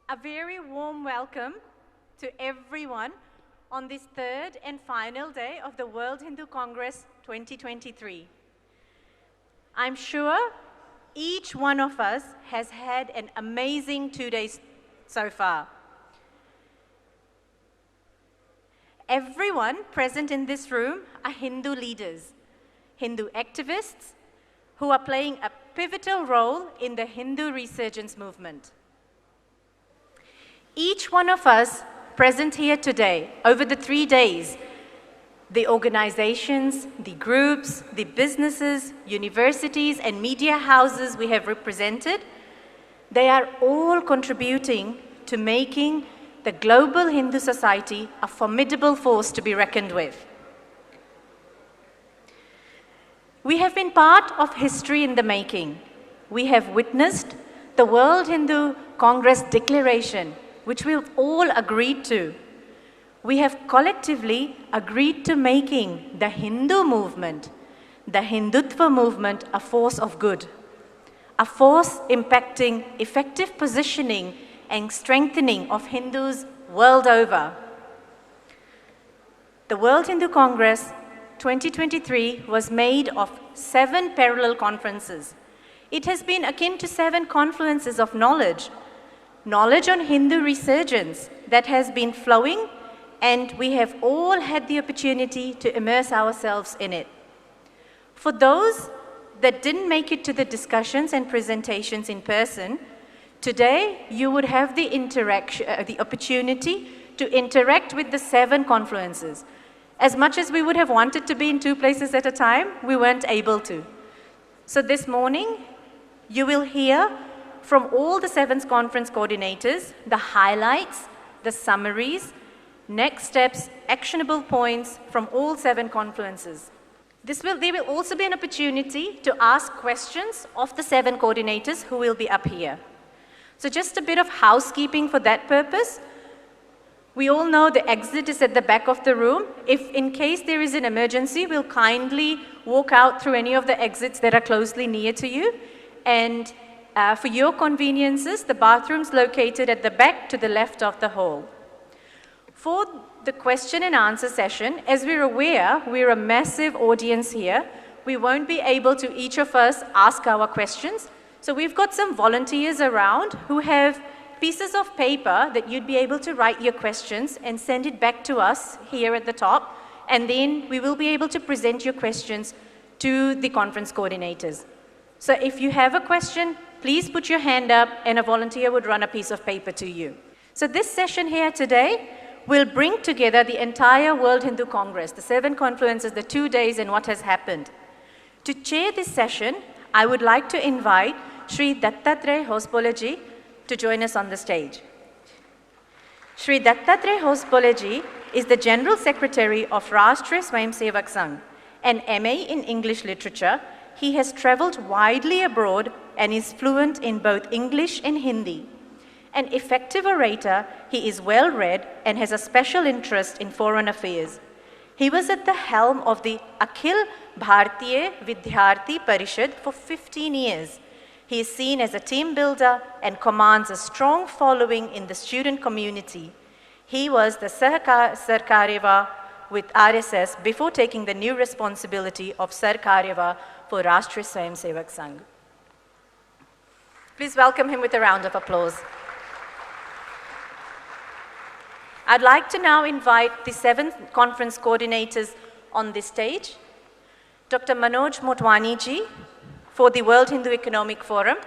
A very warm welcome to everyone on this third and final day of the World Hindu Congress 2023. I'm sure each one of us has had an amazing 2 days so far. Everyone present in this room are Hindu leaders, Hindu activists who are playing a pivotal role in the Hindu resurgence movement. Each one of us present here today, over the 3 days, the organizations, the groups, the businesses, universities, and media houses we have represented, they are all contributing to making the global Hindu society a formidable force to be reckoned with. We have been part of history in the making. We have witnessed the World Hindu Congress Declaration, which we've all agreed to. We have collectively agreed to making the Hindu movement, the Hindutva movement, a force of good, a force impacting effective positioning and strengthening of Hindus world over. The World Hindu Congress 2023 was made of 7 parallel conferences. It has been akin to 7 confluences of knowledge on Hindu resurgence that has been flowing, and we have all had the opportunity to immerse ourselves in it. For those that didn't make it to the discussions and presentations in person, today you would have the opportunity to interact with the 7 confluences. As much as we would have wanted to be in 2 places at a time, we weren't able to. So this morning, you will hear from all the 7 conference coordinators the highlights, the summaries, next steps, actionable points from all 7 confluences. There will also be an opportunity to ask questions of the 7 coordinators who will be up here. So just a bit of housekeeping for that purpose. We all know the exit is at the back of the room. If in case there is an emergency, we'll kindly walk out through any of the exits that are closely near to you. And for your conveniences, the bathroom's located at the back to the left of the hall. For the question and answer session, as we're aware, we're a massive audience here. We won't be able to, each of us, ask our questions. So we've got some volunteers around who have pieces of paper that you'd be able to write your questions and send it back to us here at the top. And then we will be able to present your questions to the conference coordinators. So if you have a question, please put your hand up and a volunteer would run a piece of paper to you. So this session here today will bring together the entire World Hindu Congress, the 7 confluences, the 2 days and what has happened. To chair this session, I would like to invite Shri Dattatreya Hosabale to join us on the stage. Shri Dattatreya Hosabale is the General Secretary of Rashtriya Swayamsevak Sangh, an MA in English Literature. He has traveled widely abroad and is fluent in both English and Hindi. An effective orator, he is well-read and has a special interest in foreign affairs. He was at the helm of the Akhil Bharatiya Vidyarthi Parishad for 15 years. He is seen as a team builder and commands a strong following in the student community. He was the Sarkaryavah with RSS before taking the new responsibility of Sarkaryavah for Rashtriya Swayamsevak Sangh. Please welcome him with a round of applause. I'd like to now invite the 7 conference coordinators on this stage. Dr. Manoj Motwani ji for the World Hindu Economic Forum.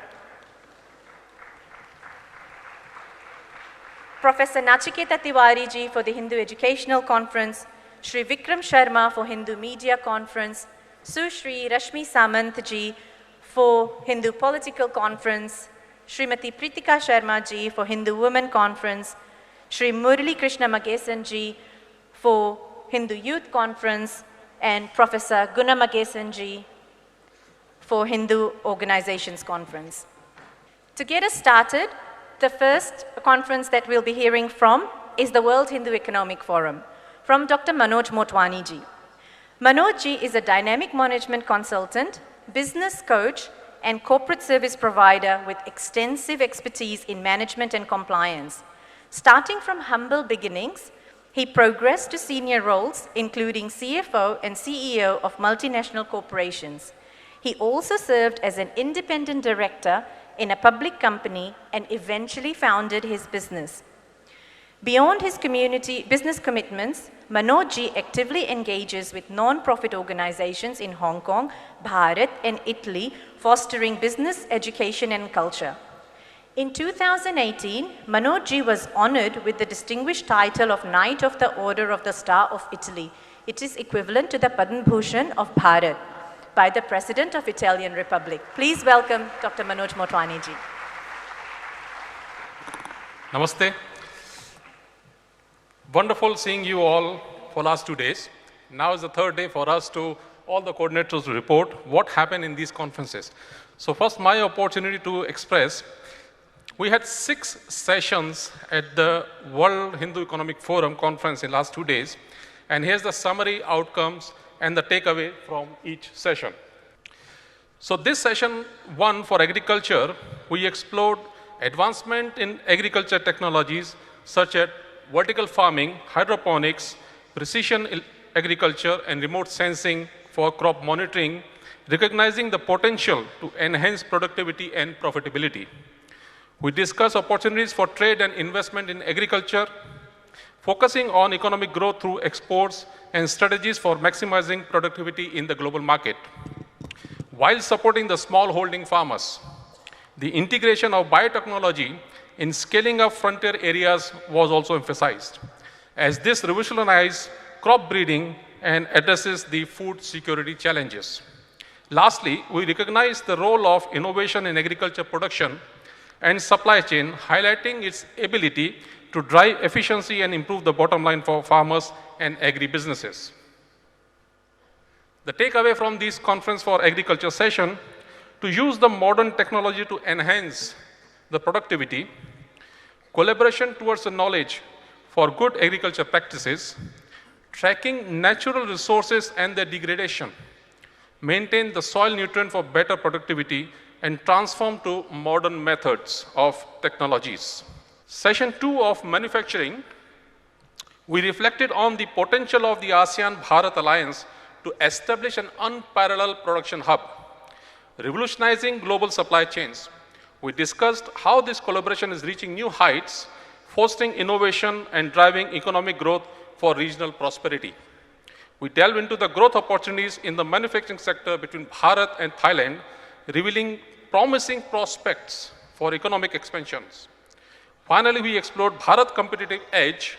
Professor Nachiketa Tiwari ji for the Hindu Educational Conference. Shri Vikram Sharma for Hindu Media Conference. Sushri Rashmi Samant ji for Hindu Political Conference. Srimati Pritika Sharma ji for Hindu Women Conference. Shri Murali Krishna Magesan ji for Hindu Youth Conference, and Professor Guna Magesan ji for Hindu Organizations Conference. To get us started, the first conference that we'll be hearing from is the World Hindu Economic Forum from Dr. Manoj Motwani ji. Manoj ji is a dynamic management consultant, business coach, and corporate service provider with extensive expertise in management and compliance. Starting from humble beginnings, he progressed to senior roles, including CFO and CEO of multinational corporations. He also served as an independent director in a public company and eventually founded his business. Beyond his community business commitments, Manoj ji actively engages with non-profit organizations in Hong Kong, Bharat, and Italy, fostering business, education, and culture. In 2018, Manoj ji was honored with the distinguished title of Knight of the Order of the Star of Italy. It is equivalent to the Padma Bhushan of Bharat by the President of Italian Republic. Please welcome Dr. Manoj Motwani ji. Namaste. Wonderful seeing you all for last 2 days. Now is the third day for us to, all the coordinators to report what happened in these conferences. So first, my opportunity to express, we had 6 sessions at the World Hindu Economic Forum conference in last 2 days. And here's the summary outcomes and the takeaway from each session. So this session 1 for agriculture, we explored advancement in agriculture technologies such as vertical farming, hydroponics, precision agriculture, and remote sensing for crop monitoring, recognizing the potential to enhance productivity and profitability. We discussed opportunities for trade and investment in agriculture, focusing on economic growth through exports and strategies for maximizing productivity in the global market, while supporting the small-holding farmers. The integration of biotechnology in scaling up frontier areas was also emphasized, as this revolutionizes crop breeding and addresses the food security challenges. Lastly, we recognize the role of innovation in agriculture production and supply chain, highlighting its ability to drive efficiency and improve the bottom line for farmers and agri-businesses. The takeaway from this conference for agriculture session, to use the modern technology to enhance the productivity, collaboration towards the knowledge for good agriculture practices, tracking natural resources and their degradation, maintain the soil nutrient for better productivity, and transform to modern methods of technologies. Session 2 of manufacturing, we reflected on the potential of the ASEAN-Bharat alliance to establish an unparalleled production hub, revolutionizing global supply chains. We discussed how this collaboration is reaching new heights, fostering innovation and driving economic growth for regional prosperity. We delved into the growth opportunities in the manufacturing sector between Bharat and Thailand, revealing promising prospects for economic expansions. Finally, we explored Bharat's competitive edge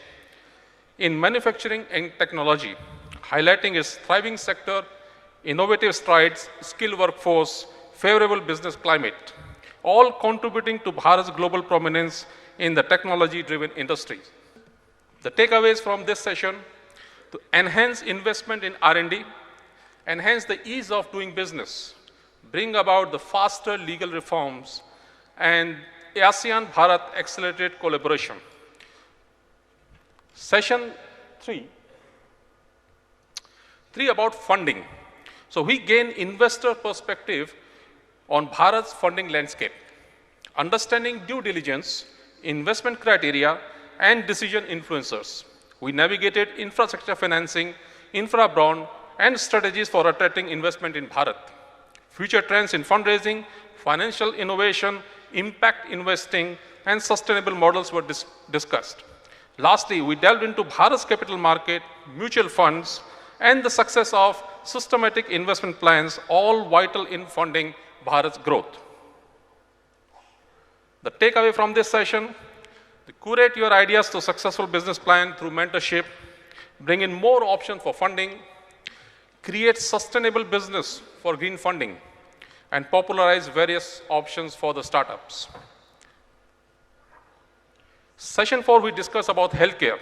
in manufacturing and technology, highlighting its thriving sector, innovative strides, skilled workforce, favorable business climate, all contributing to Bharat's global prominence in the technology-driven industries. The takeaways from this session: to enhance investment in R&D, enhance the ease of doing business, bring about the faster legal reforms, and ASEAN-Bharat accelerated collaboration. Session 3 about funding. So we gain investor perspective on Bharat's funding landscape, understanding due diligence, investment criteria, and decision influencers. We navigated infrastructure financing, infra bond, and strategies for attracting investment in Bharat. Future trends in fundraising, financial innovation, impact investing, and sustainable models were discussed. Lastly, we delved into Bharat's capital market, mutual funds, and the success of systematic investment plans, all vital in funding Bharat's growth. The takeaway from this session: to curate your ideas to successful business plan through mentorship, bring in more options for funding, create sustainable business for green funding, and popularize various options for the startups. Session 4, we discuss about healthcare.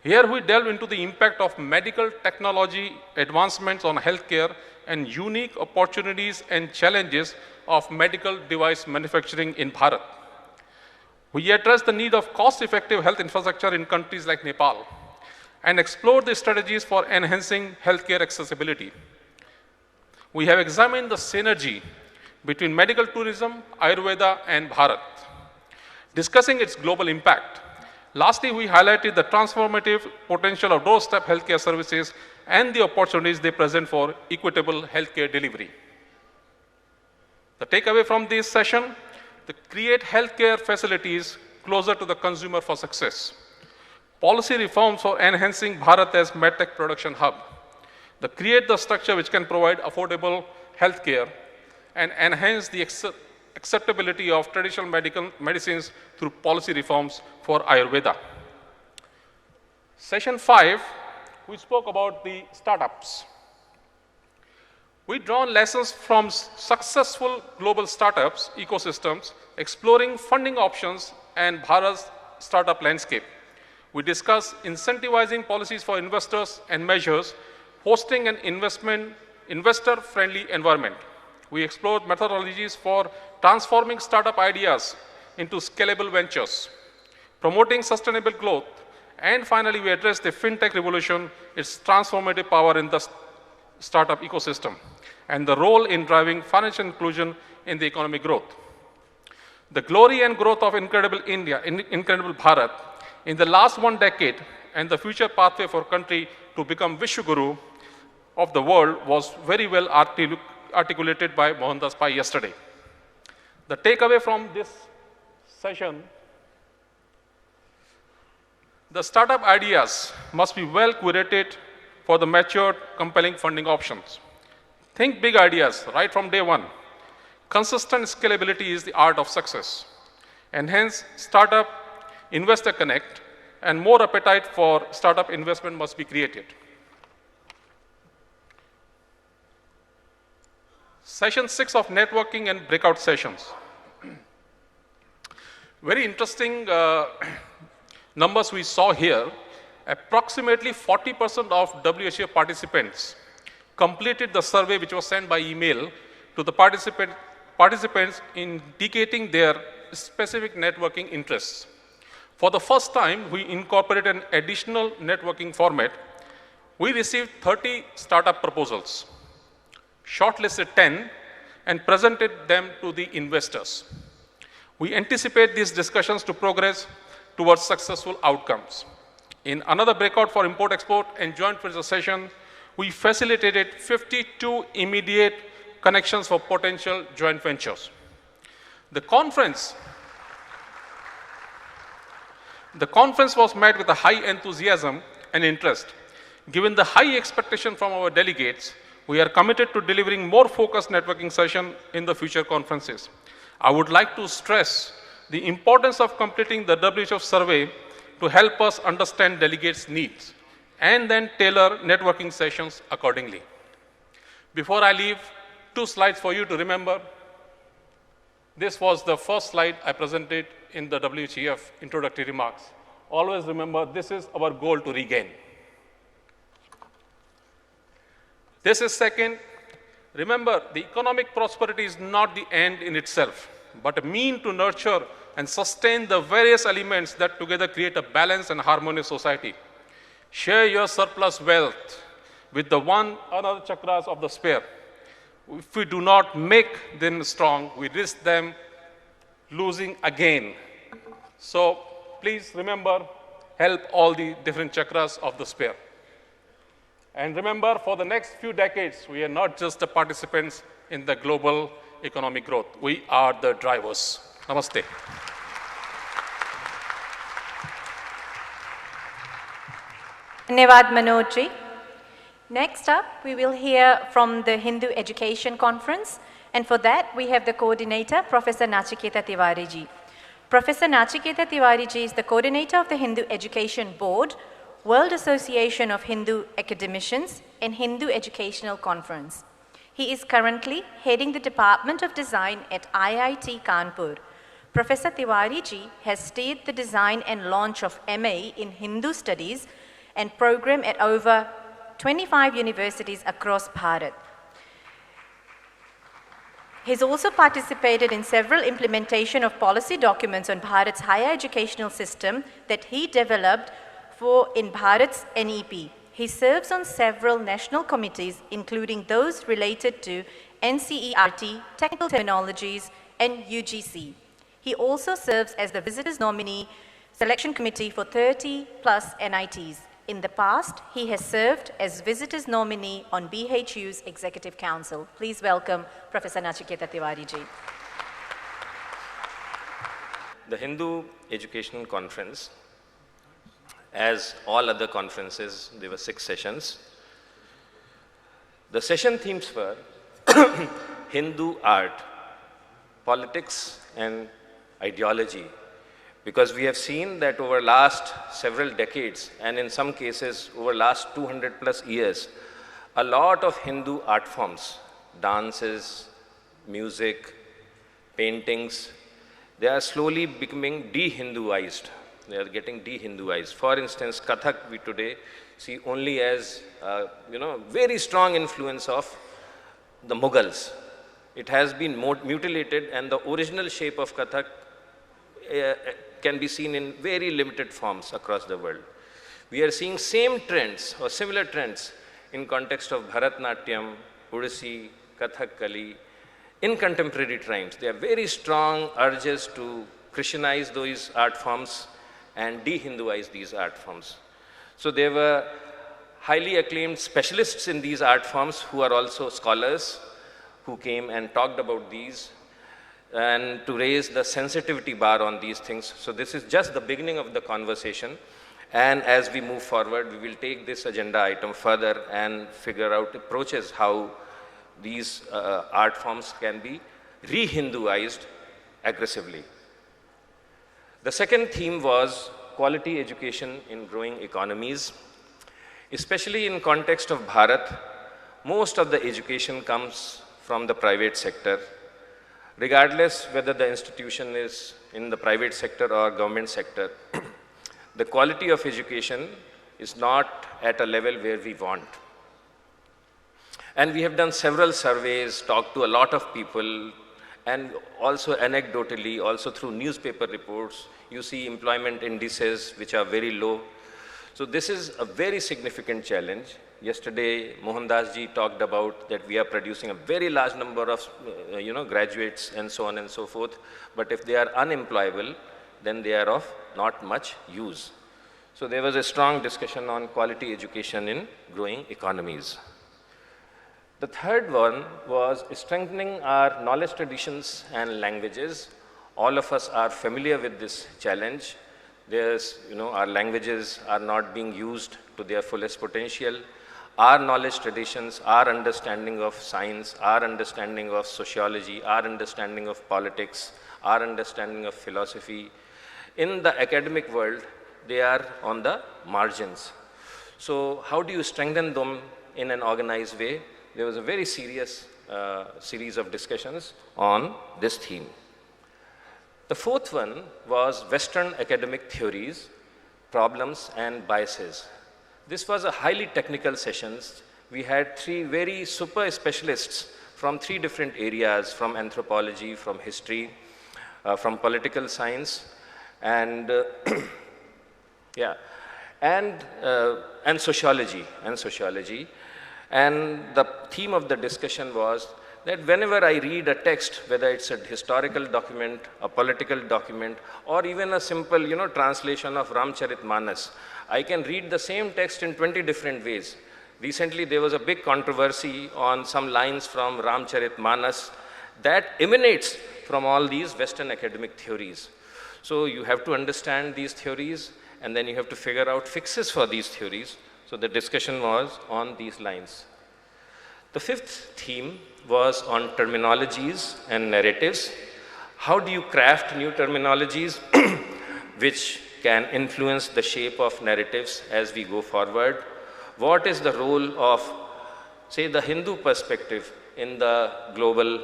Here we delve into the impact of medical technology advancements on healthcare and unique opportunities and challenges of medical device manufacturing in Bharat. We address the need of cost-effective health infrastructure in countries like Nepal and explore the strategies for enhancing healthcare accessibility. We have examined the synergy between medical tourism, Ayurveda, and Bharat, discussing its global impact. Lastly, we highlighted the transformative potential of doorstep healthcare services and the opportunities they present for equitable healthcare delivery. The takeaway from this session, to create healthcare facilities closer to the consumer for success. Policy reforms for enhancing Bharat as medtech production hub. The create the structure which can provide affordable healthcare and enhance the acceptability of traditional medicines through policy reforms for Ayurveda. Session 5, we spoke about the startups. We drawn lessons from successful global startups ecosystems, exploring funding options and Bharat's startup landscape. We discussed incentivizing policies for investors and measures, fostering an investor-friendly environment. We explored methodologies for transforming startup ideas into scalable ventures, promoting sustainable growth, and finally, we addressed the fintech revolution, its transformative power in the startup ecosystem, and the role in driving financial inclusion in the economic growth. The glory and growth of incredible India, incredible Bharat, in the last 1 decade, and the future pathway for country to become Vishwaguru of the world was very well articulated by Mohandas Pai yesterday. The takeaway from this session, the startup ideas must be well curated for the matured, compelling funding options. Think big ideas right from day one. Consistent scalability is the art of success. And hence, startup investor connect and more appetite for startup investment must be created. Session 6 of networking and breakout sessions. Very interesting numbers we saw here. Approximately 40% of WHC participants completed the survey which was sent by email to the participants indicating their specific networking interests. For the first time, we incorporated an additional networking format. We received 30 startup proposals, shortlisted 10, and presented them to the investors. We anticipate these discussions to progress towards successful outcomes. In another breakout for import-export and joint venture session, we facilitated 52 immediate connections for potential joint ventures. The conference was met with a high enthusiasm and interest. Given the high expectation from our delegates, we are committed to delivering more focused networking sessions in the future conferences. I would like to stress the importance of completing the WHF survey to help us understand delegates' needs and then tailor networking sessions accordingly. Before I leave, 2 slides for you to remember. This was the first slide I presented in the WHF introductory remarks. Always remember, this is our goal to regain. This is second. Remember, the economic prosperity is not the end in itself, but a mean to nurture and sustain the various elements that together create a balanced and harmonious society. Share your surplus wealth with the one another chakras of the sphere. If we do not make them strong, we risk them losing again. So please remember, help all the different chakras of the sphere. And remember, for the next few decades, we are not just the participants in the global economic growth. We are the drivers. Namaste. Dhanyavad Manoj ji. Next up, we will hear from the Hindu Education Conference, and for that, we have the coordinator, Professor Nachiketa Tiwari ji. Professor Nachiketa Tiwari ji is the coordinator of the Hindu Education Board, World Association of Hindu Academicians, and Hindu Educational Conference. He is currently heading the Department of Design at IIT Kanpur. Professor Tiwari ji has steered the design and launch of MA in Hindu Studies and program at over 25 universities across Bharat. He's also participated in several implementation of policy documents on Bharat's higher educational system that he developed in Bharat's NEP. He serves on several national committees, including those related to NCERT, Technical Terminologies, and UGC. He also serves as the Visitors Nominee Selection Committee for 30 plus NITs. In the past, he has served as Visitors Nominee on BHU's Executive Council. Please welcome Professor Nachiketa Tiwari ji. The Hindu Education Conference, as all other conferences, there were 6 sessions. The session themes were Hindu art, politics and ideology, because we have seen that over last several decades, and in some cases over last 200 plus years, a lot of Hindu art forms, dances, music, paintings, they are slowly becoming de-Hinduized. They are getting de-Hinduized. For instance, Kathak we today see only as, very strong influence of the Mughals. It has been mutilated, and the original shape of Kathak can be seen in very limited forms across the world. We are seeing same trends or similar trends in context of Bharatnatyam, Odissi, Kathakali, in contemporary times. There are very strong urges to Christianize those art forms and de-Hinduize these art forms. So there were highly acclaimed specialists in these art forms who are also scholars who came and talked about these and to raise the sensitivity bar on these things. So this is just the beginning of the conversation, and as we move forward, we will take this agenda item further and figure out approaches how these art forms can be re-Hinduized aggressively. The second theme was quality education in growing economies. Especially in context of Bharat, most of the education comes from the private sector. Regardless whether the institution is in the private sector or government sector, the quality of education is not at a level where we want. And we have done several surveys, talked to a lot of people, and also anecdotally, also through newspaper reports, you see employment indices which are very low. So this is a very significant challenge. Yesterday, Mohandas ji talked about that we are producing a very large number of graduates and so on and so forth. But if they are unemployable, then they are of not much use. So there was a strong discussion on quality education in growing economies. The third one was strengthening our knowledge traditions and languages. All of us are familiar with this challenge. Our languages are not being used to their fullest potential. Our knowledge traditions, our understanding of science, our understanding of sociology, our understanding of politics, our understanding of philosophy, in the academic world, they are on the margins. So how do you strengthen them in an organized way? There was a very serious series of discussions on this theme. The fourth one was Western academic theories, problems and biases. This was a highly technical session. We had 3 very super specialists from 3 different areas, from anthropology, from history, from political science, and and sociology. And the theme of the discussion was that whenever I read a text, whether it's a historical document, a political document, or even a simple, translation of Ramcharitmanas, I can read the same text in 20 different ways. Recently, there was a big controversy on some lines from Ramcharitmanas that emanates from all these Western academic theories. So you have to understand these theories, and then you have to figure out fixes for these theories. So the discussion was on these lines. The fifth theme was on terminologies and narratives. How do you craft new terminologies which can influence the shape of narratives as we go forward? What is the role of, say, the Hindu perspective in the global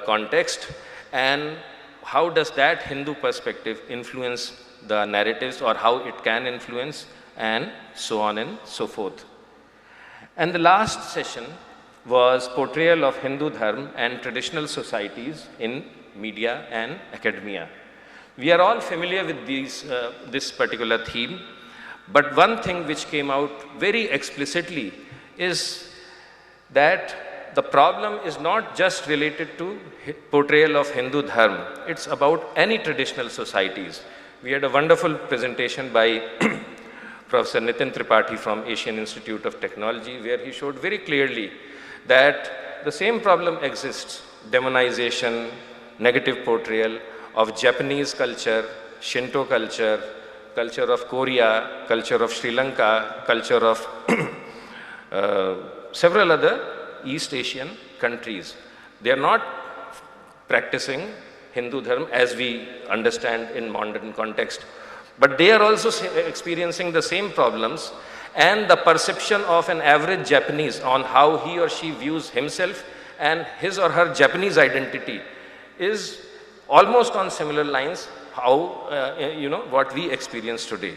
context, and how does that Hindu perspective influence the narratives, or how it can influence, and so on and so forth. And the last session was portrayal of Hindu Dharma and traditional societies in media and academia. We are all familiar with this particular theme, but one thing which came out very explicitly is that the problem is not just related to portrayal of Hindu Dharma. It's about any traditional societies. We had a wonderful presentation by Professor Nitin Tripathi from Asian Institute of Technology, where he showed very clearly that the same problem exists, demonization, negative portrayal of Japanese culture, Shinto culture, culture of Korea, culture of Sri Lanka, culture of several other East Asian countries. They are not practicing Hindu Dharma as we understand in modern context, but they are also experiencing the same problems, and the perception of an average Japanese on how he or she views himself and his or her Japanese identity is almost on similar lines how, what we experience today.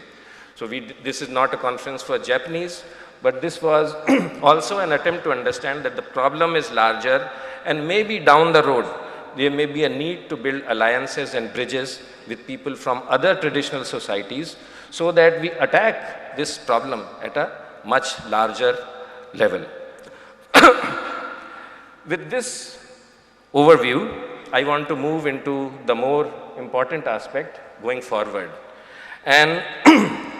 So this is not a conference for Japanese, but this was also an attempt to understand that the problem is larger, and maybe down the road, there may be a need to build alliances and bridges with people from other traditional societies so that we attack this problem at a much larger level. With this overview, I want to move into the more important aspect going forward. And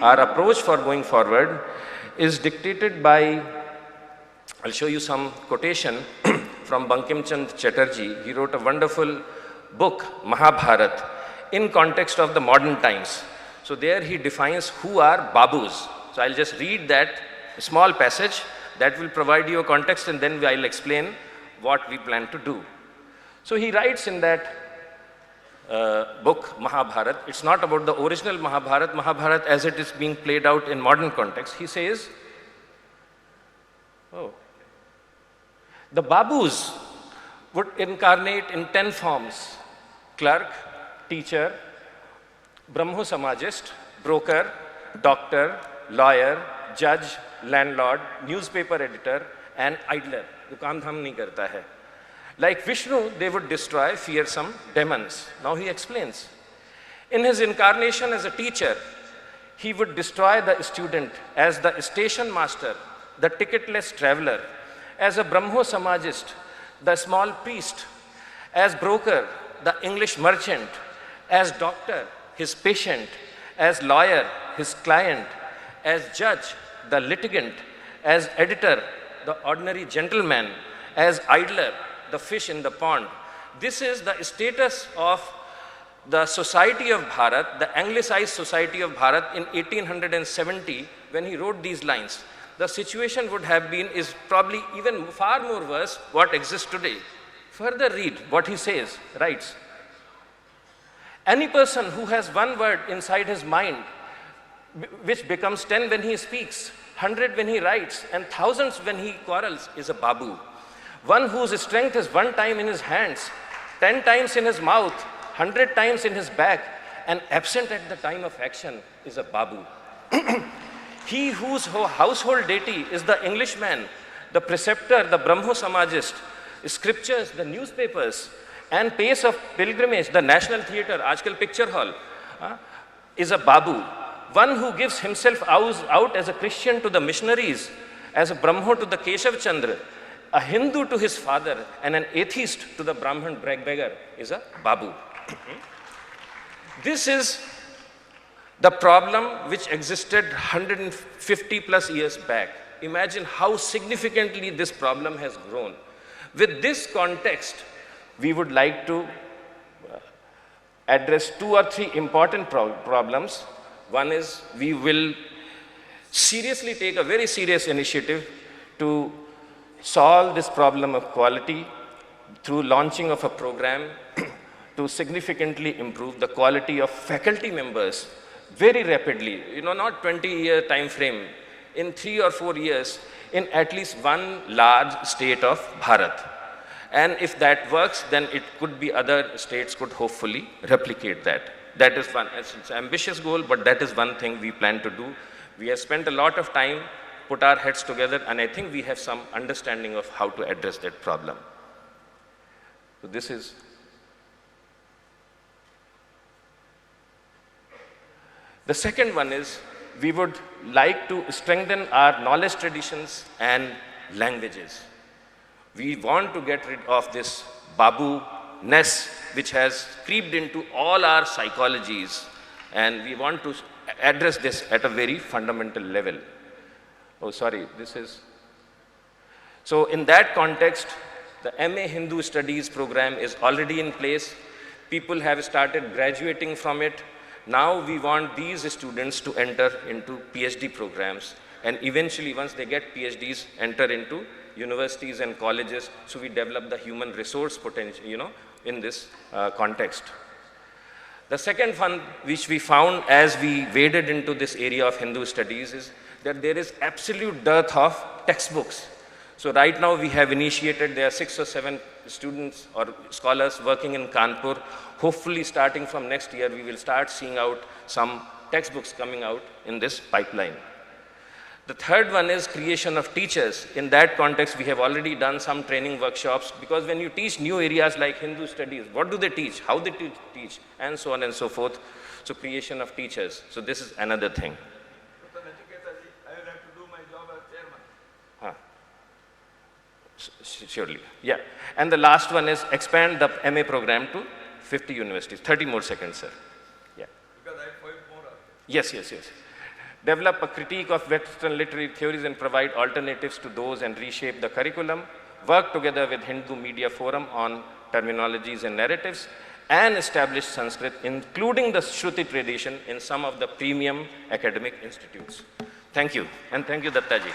our approach for going forward is dictated by, I'll show you some quotation from Bankim Chand Chatterjee. He wrote a wonderful book, Mahabharat, in context of the modern times. So there he defines who are Babus. So I'll just read that small passage that will provide you a context, and then I'll explain what we plan to do. So he writes in that book, Mahabharat, it's not about the original Mahabharat as it is being played out in modern context. He says, the Babus would incarnate in 10 forms: clerk, teacher, Brahmo Samajist, broker, doctor, lawyer, judge, landlord, newspaper editor, and idler. जो काम धाम नहीं करता है. Like Vishnu, they would destroy fearsome demons. Now he explains. In his incarnation as a teacher, he would destroy the student as the station master, the ticketless traveler, as a Brahmo Samajist, the small priest, as broker, the English merchant, as doctor, his patient, as lawyer, his client, as judge, the litigant, as editor, the ordinary gentleman, as idler, the fish in the pond. This is the status of the society of Bharat, the anglicized society of Bharat in 1870 when he wrote these lines. The situation would have been, is probably even far more worse what exists today. Further read what he says, writes. Any person who has one word inside his mind, which becomes 10 when he speaks, 100 when he writes, and thousands when he quarrels, is a Babu. One whose strength is 1 time in his hands, 10 times in his mouth, 100 times in his back, and absent at the time of action is a Babu. He whose household deity is the Englishman, the preceptor, the Brahmo Samajist, scriptures, the newspapers, and pays of pilgrimage, the National Theatre, Aajkal Picture Hall, is a Babu. One who gives himself out as a Christian to the missionaries, as a Brahmo to the Keshav Chandra, a Hindu to his father, and an atheist to the Brahman beggar is a Babu. This is the problem which existed 150 plus years back. Imagine how significantly this problem has grown. With this context, we would like to address 2 or 3 important problems. One is we will seriously take a very serious initiative to solve this problem of quality through launching of a program to significantly improve the quality of faculty members very rapidly, not 20-year time frame, in 3 or 4 years in at least one large state of Bharat. And if that works, then it could be other states could hopefully replicate that. That is one, it's an ambitious goal, but that is one thing we plan to do. We have spent a lot of time, put our heads together, and I think we have some understanding of how to address that problem. So this is the second one is we would like to strengthen our knowledge traditions and languages. We want to get rid of this Babu-ness, which has creeped into all our psychologies, and we want to address this at a very fundamental level. Oh, sorry, this is... So in that context, the MA Hindu Studies program is already in place. People have started graduating from it. Now we want these students to enter into PhD programs, and eventually once they get PhDs, enter into universities and colleges, so we develop the human resource potential, in this context. The second one which we found as we waded into this area of Hindu studies is that there is absolute dearth of textbooks. So right now we have initiated, there are 6 or 7 students or scholars working in Kanpur. Hopefully starting from next year, we will start seeing out some textbooks coming out in this pipeline. The third one is creation of teachers. In that context, we have already done some training workshops, because when you teach new areas like Hindu studies, what do they teach, how they teach, and so on and so forth. So creation of teachers. So this is another thing. I will have to do my job as chairman. Surely, yeah. And the last one is expand the MA program to 50 universities. 30 more seconds, sir. Yeah. Because I have 5 more. Yes. Develop a critique of Western literary theories and provide alternatives to those and reshape the curriculum. Work together with Hindu Media Forum on terminologies and narratives, and establish Sanskrit, including the Shruti tradition, in some of the premium academic institutes. Thank you, and thank you, Dattaji.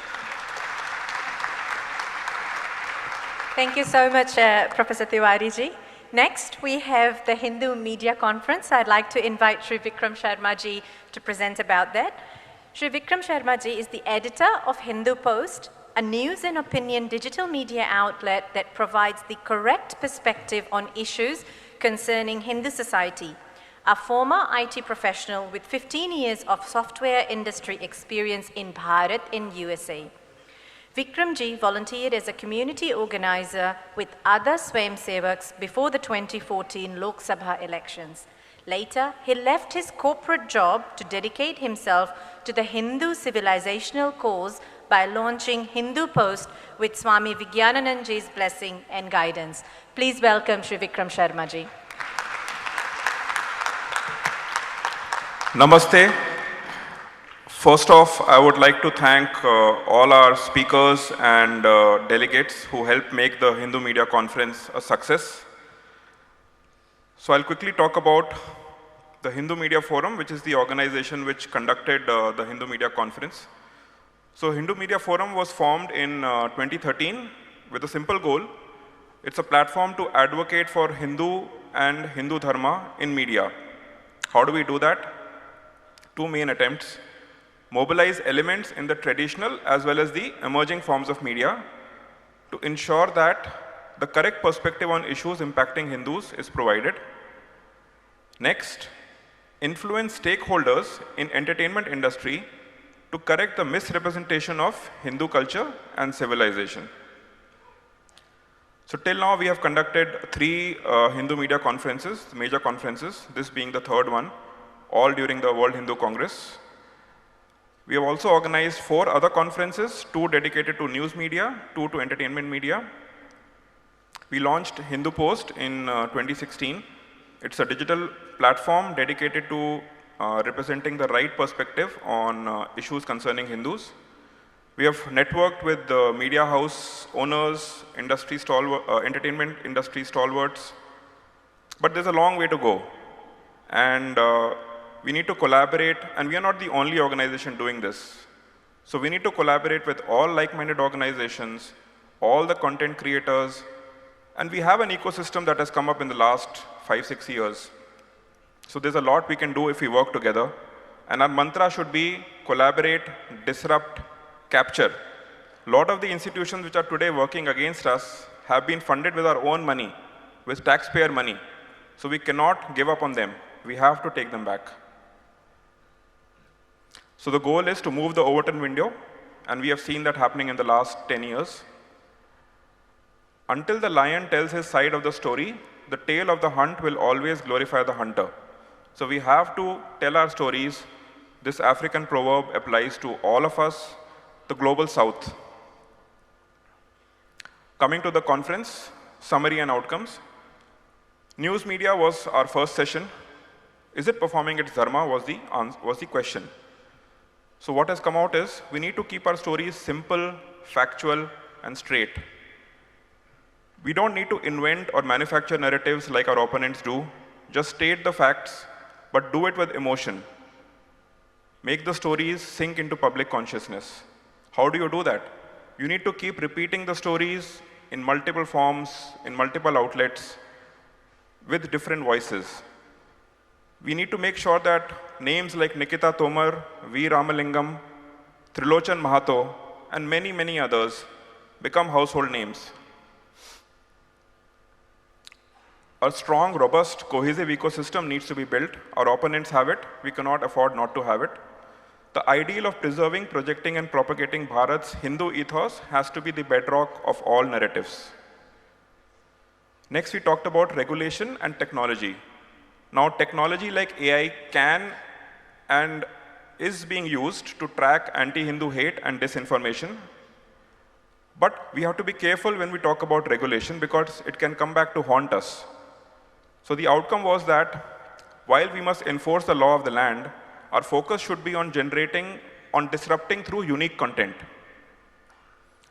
Thank you so much, Professor Tiwari ji. Next, we have the Hindu Media Conference. I'd like to invite Shri Vikram Sharma ji to present about that. Shri Vikram Sharma ji is the editor of Hindu Post, a news and opinion digital media outlet that provides the correct perspective on issues concerning Hindu society. A former IT professional with 15 years of software industry experience in Bharat in USA. Vikram ji volunteered as a community organizer with other Swayamsevaks before the 2014 Lok Sabha elections. Later, he left his corporate job to dedicate himself to the Hindu civilizational cause by launching Hindu Post with Swami Vijnananand ji's blessing and guidance. Please welcome Shri Vikram Sharma ji. Namaste. First off, I would like to thank all our speakers and delegates who helped make the Hindu Media Conference a success. So I'll quickly talk about the Hindu Media Forum, which is the organization which conducted the Hindu Media Conference. So Hindu Media Forum was formed in 2013 with a simple goal. It's a platform to advocate for Hindu and Hindu Dharma in media. How do we do that? 2 main attempts. Mobilize elements in the traditional as well as the emerging forms of media to ensure that the correct perspective on issues impacting Hindus is provided. Next, influence stakeholders in entertainment industry to correct the misrepresentation of Hindu culture and civilization. So till now we have conducted 3 Hindu media conferences, major conferences, this being the 3rd one, all during the World Hindu Congress. We have also organized 4 other conferences, 2 dedicated to news media, 2 to entertainment media. We launched Hindu Post in 2016. It's a digital platform dedicated to representing the right perspective on issues concerning Hindus. We have networked with the media house owners, entertainment industry stalwarts, but there's a long way to go. And we need to collaborate, and we are not the only organization doing this. So we need to collaborate with all like-minded organizations, all the content creators, and we have an ecosystem that has come up in the last 5-6 years. So there's a lot we can do if we work together. And our mantra should be collaborate, disrupt, capture. A lot of the institutions which are today working against us have been funded with our own money, with taxpayer money. So we cannot give up on them. We have to take them back. So the goal is to move the Overton window, and we have seen that happening in the last 10 years. Until the lion tells his side of the story, the tale of the hunt will always glorify the hunter. So we have to tell our stories. This African proverb applies to all of us, the global south. Coming to the conference, summary and outcomes. News media was our first session. Is it performing its dharma was the question. So what has come out is, we need to keep our stories simple, factual, and straight. We don't need to invent or manufacture narratives like our opponents do. Just state the facts, but do it with emotion. Make the stories sink into public consciousness. How do you do that? You need to keep repeating the stories in multiple forms, in multiple outlets, with different voices. We need to make sure that names like Nikita Tomar, V. Ramalingam, Trilochan Mahato, and many, many others become household names. A strong, robust, cohesive ecosystem needs to be built. Our opponents have it. We cannot afford not to have it. The ideal of preserving, projecting, and propagating Bharat's Hindu ethos has to be the bedrock of all narratives. Next, we talked about regulation and technology. Now, technology like AI can and is being used to track anti-Hindu hate and disinformation. But we have to be careful when we talk about regulation because it can come back to haunt us. So the outcome was that while we must enforce the law of the land, our focus should be on disrupting through unique content.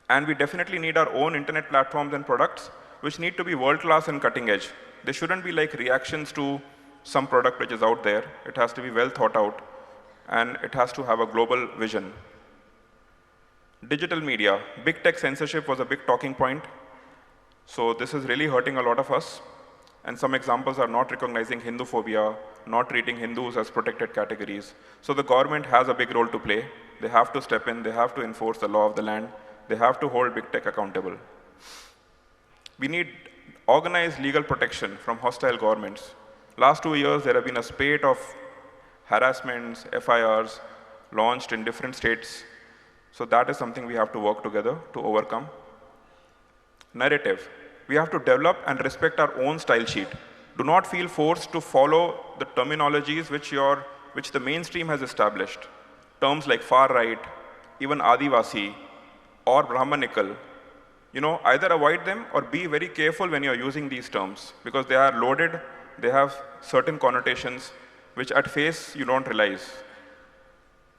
And we definitely need our own internet platforms and products which need to be world-class and cutting edge. They shouldn't be like reactions to some product which is out there. It has to be well thought out and it has to have a global vision. Digital media, big tech censorship was a big talking point. So this is really hurting a lot of us. And some examples are not recognizing Hindu phobia, not treating Hindus as protected categories. So the government has a big role to play. They have to step in, they have to enforce the law of the land, they have to hold big tech accountable. We need organized legal protection from hostile governments. Last 2 years, there have been a spate of harassments, FIRs launched in different states. So that is something we have to work together to overcome. Narrative. We have to develop and respect our own style sheet. Do not feel forced to follow the terminologies which the mainstream has established. Terms like far right, even Adivasi, or Brahmanical. Either avoid them or be very careful when you're using these terms because they are loaded, they have certain connotations which at face you don't realize.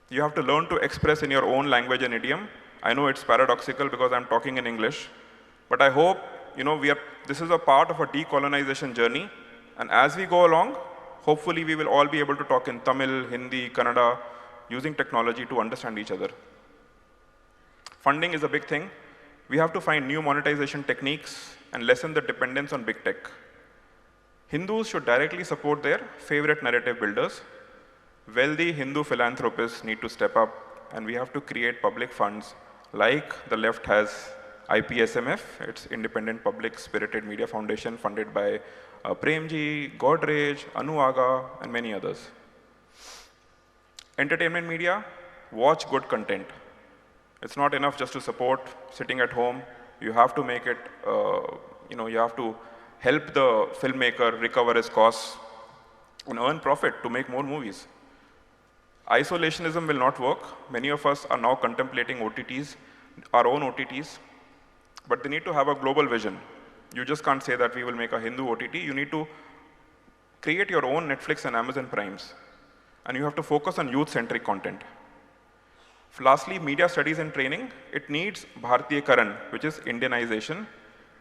You have to learn to express in your own language and idiom. I know it's paradoxical because I'm talking in English, but I hope this is a part of a decolonization journey, and as we go along, hopefully we will all be able to talk in Tamil, Hindi, Kannada, using technology to understand each other. Funding is a big thing. We have to find new monetization techniques and lessen the dependence on big tech. Hindus should directly support their favorite narrative builders. Wealthy Hindu philanthropists need to step up, and we have to create public funds like the left has IPSMF, it's Independent Public Spirited Media Foundation funded by Premji, Godrej, Anu Aga, and many others. Entertainment media, watch good content. It's not enough just to support sitting at home. You have to make it, you have to help the filmmaker recover his costs and earn profit to make more movies. Isolationism will not work. Many of us are now contemplating OTTs, our own OTTs. But they need to have a global vision. You just can't say that we will make a Hindu OTT. You need to create your own Netflix and Amazon Primes. And you have to focus on youth-centric content. Lastly, media studies and training. It needs Bhartiyakaran, which is Indianization,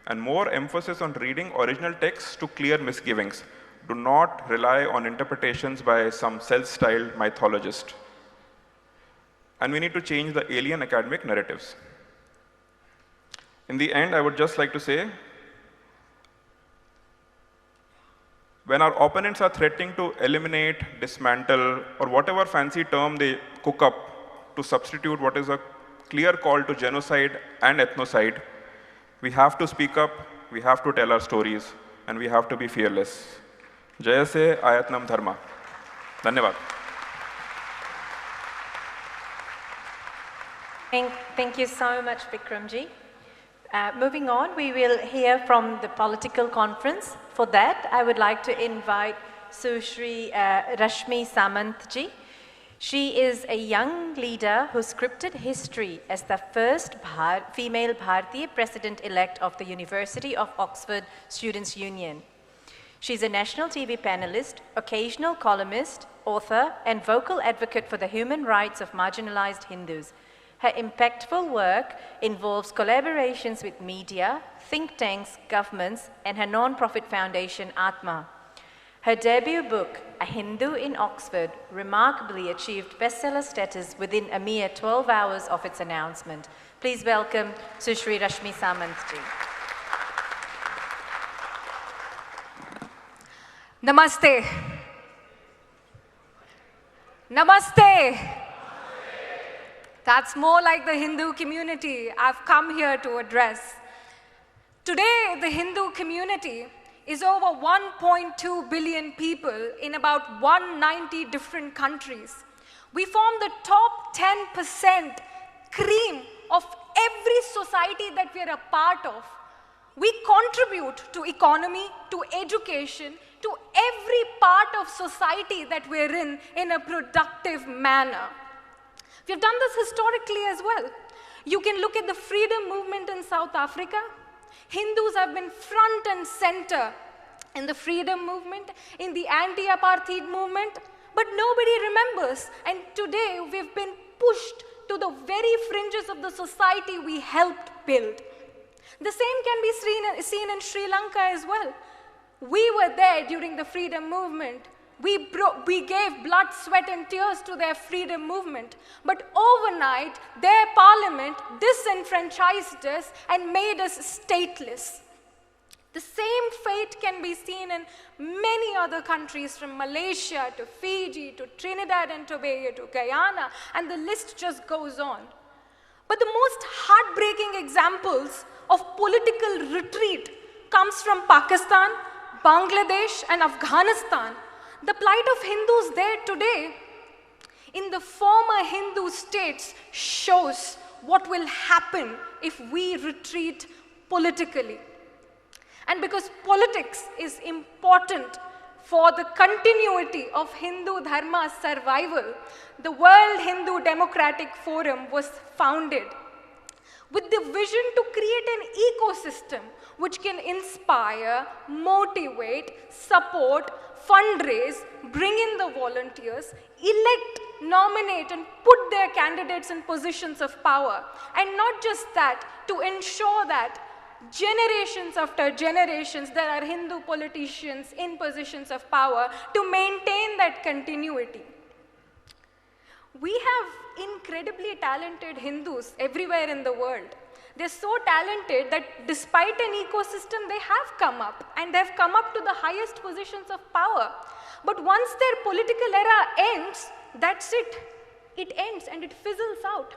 and more emphasis on reading original texts to clear misgivings. Do not rely on interpretations by some self-styled mythologist. And we need to change the alien academic narratives. In the end, I would just like to say, when our opponents are threatening to eliminate, dismantle, or whatever fancy term they cook up to substitute what is a clear call to genocide and ethnocide, we have to speak up, we have to tell our stories, and we have to be fearless. Jaya se Ayatnam Dharma. Dhanyavad. Thank you so much, Vikramji. Moving on, we will hear from the political conference. For that, I would like to invite Sushri, Rashmi, Samant ji She is a young leader who scripted history as the first female Bharatiya president-elect of the University of Oxford Students' Union. She's a national TV panelist, occasional columnist, author, and vocal advocate for the human rights of marginalized Hindus. Her impactful work involves collaborations with media, think tanks, governments, and her non-profit foundation, Atma. Her debut book, A Hindu in Oxford, remarkably achieved bestseller status within a mere 12 hours of its announcement. Please welcome Sushri Rashmi Samant ji. Namaste. Namaste. That's more like the Hindu community I've come here to address. Today, the Hindu community is over 1.2 billion people in about 190 different countries. We form the top 10% cream of every society that we are a part of. We contribute to economy, to education, to every part of society that we're in a productive manner. We've done this historically as well. You can look at the freedom movement in South Africa. Hindus have been front and center in the freedom movement, in the anti-apartheid movement, but nobody remembers. And today we've been pushed to the very fringes of the society we helped build. The same can be seen in Sri Lanka as well. We were there during the freedom movement. We gave blood, sweat, and tears to their freedom movement. But overnight, their parliament disenfranchised us and made us stateless. The same fate can be seen in many other countries, from Malaysia to Fiji to Trinidad and Tobago to Guyana, and the list just goes on. But the most heartbreaking examples of political retreat comes from Pakistan, Bangladesh, and Afghanistan. The plight of Hindus there today in the former Hindu states shows what will happen if we retreat politically. And because politics is important for the continuity of Hindu Dharma's survival, the World Hindu Democratic Forum was founded with the vision to create an ecosystem which can inspire, motivate, support, fundraise, bring in the volunteers, elect, nominate, and put their candidates in positions of power. And not just that, to ensure that generations after generations, there are Hindu politicians in positions of power to maintain that continuity. We have incredibly talented Hindus everywhere in the world. They're so talented that despite an ecosystem, they have come up, and they've come up to the highest positions of power. But once their political era ends, that's it. It ends and it fizzles out.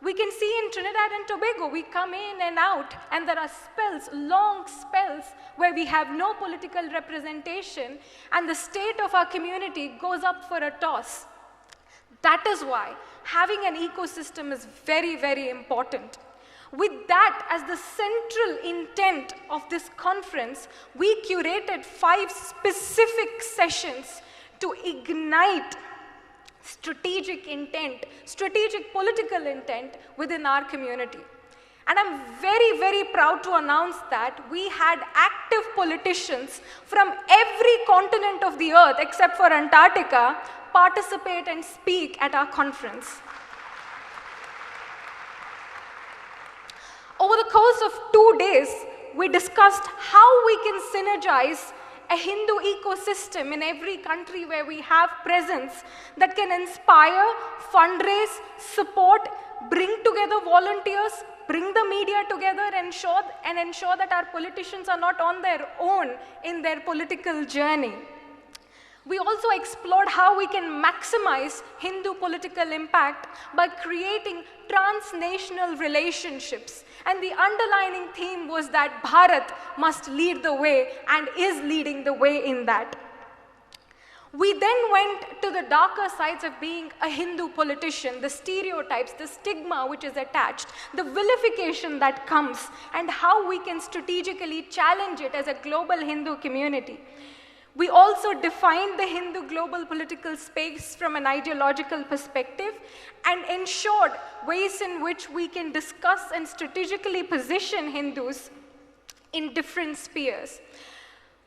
We can see in Trinidad and Tobago, we come in and out, and there are spells, long spells, where we have no political representation, and the state of our community goes up for a toss. That is why having an ecosystem is very, very important. With that as the central intent of this conference, we curated 5 specific sessions to ignite strategic intent, strategic political intent within our community. And I'm very, very proud to announce that we had active politicians from every continent of the earth, except for Antarctica, participate and speak at our conference. Over the course of 2 days, we discussed how we can synergize a Hindu ecosystem in every country where we have presence that can inspire, fundraise, support, bring together volunteers, bring the media together, and ensure that our politicians are not on their own in their political journey. We also explored how we can maximize Hindu political impact by creating transnational relationships. And the underlining theme was that Bharat must lead the way and is leading the way in that. We then went to the darker sides of being a Hindu politician, the stereotypes, the stigma which is attached, the vilification that comes, and how we can strategically challenge it as a global Hindu community. We also defined the Hindu global political space from an ideological perspective and ensured ways in which we can discuss and strategically position Hindus in different spheres.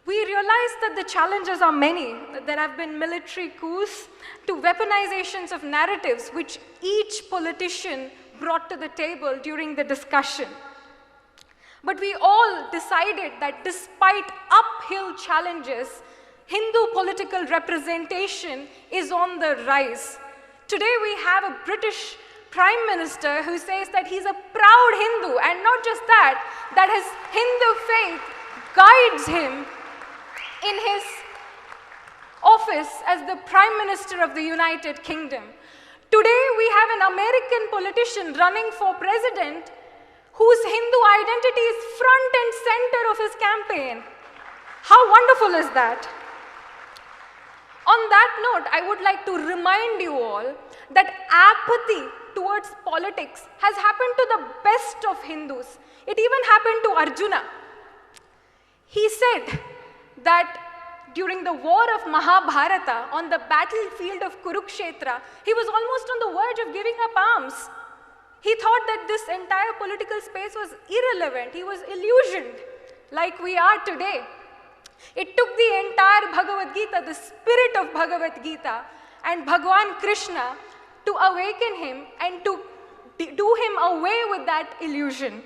We realized that the challenges are many. There have been military coups to weaponizations of narratives which each politician brought to the table during the discussion. But we all decided that despite uphill challenges, Hindu political representation is on the rise. Today we have a British Prime Minister who says that he's a proud Hindu, and not just that, that his Hindu faith guides him in his office as the Prime Minister of the United Kingdom. Today we have an American politician running for president whose Hindu identity is front and center of his campaign. How wonderful is that? On that note, I would like to remind you all that apathy towards politics has happened to the best of Hindus. It even happened to Arjuna. He said that during the war of Mahabharata, on the battlefield of Kurukshetra, he was almost on the verge of giving up arms. He thought that this entire political space was irrelevant. He was illusioned, like we are today. It took the entire Bhagavad Gita, the spirit of Bhagavad Gita, and Bhagwan Krishna to awaken him and to do him away with that illusion.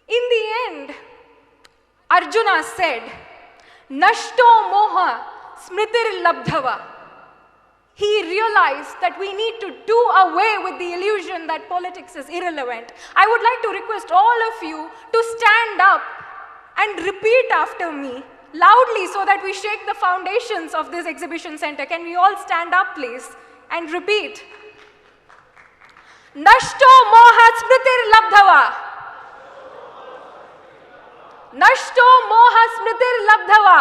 In the end, Arjuna said, Nashto moha smritir labdhava. He realized that we need to do away with the illusion that politics is irrelevant. I would like to request all of you to stand up and repeat after me loudly so that we shake the foundations of this exhibition center. Can we all stand up, please, and repeat? Nashto moha smritir labdhava. Nashto moha smritir labdhava.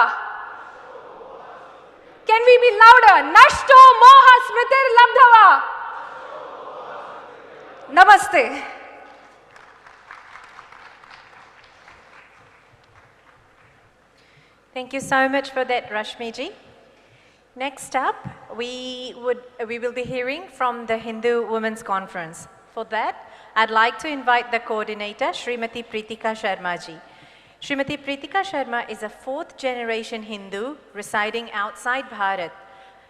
Can we be louder? Nashto moha smritir labdhava. Namaste. Thank you so much for that, Rashmi ji. Next up, we will be hearing from the Hindu Women's Conference. For that, I'd like to invite the coordinator, Srimati Pritika Sharma ji. Srimati Pritika Sharma is a fourth-generation Hindu residing outside Bharat.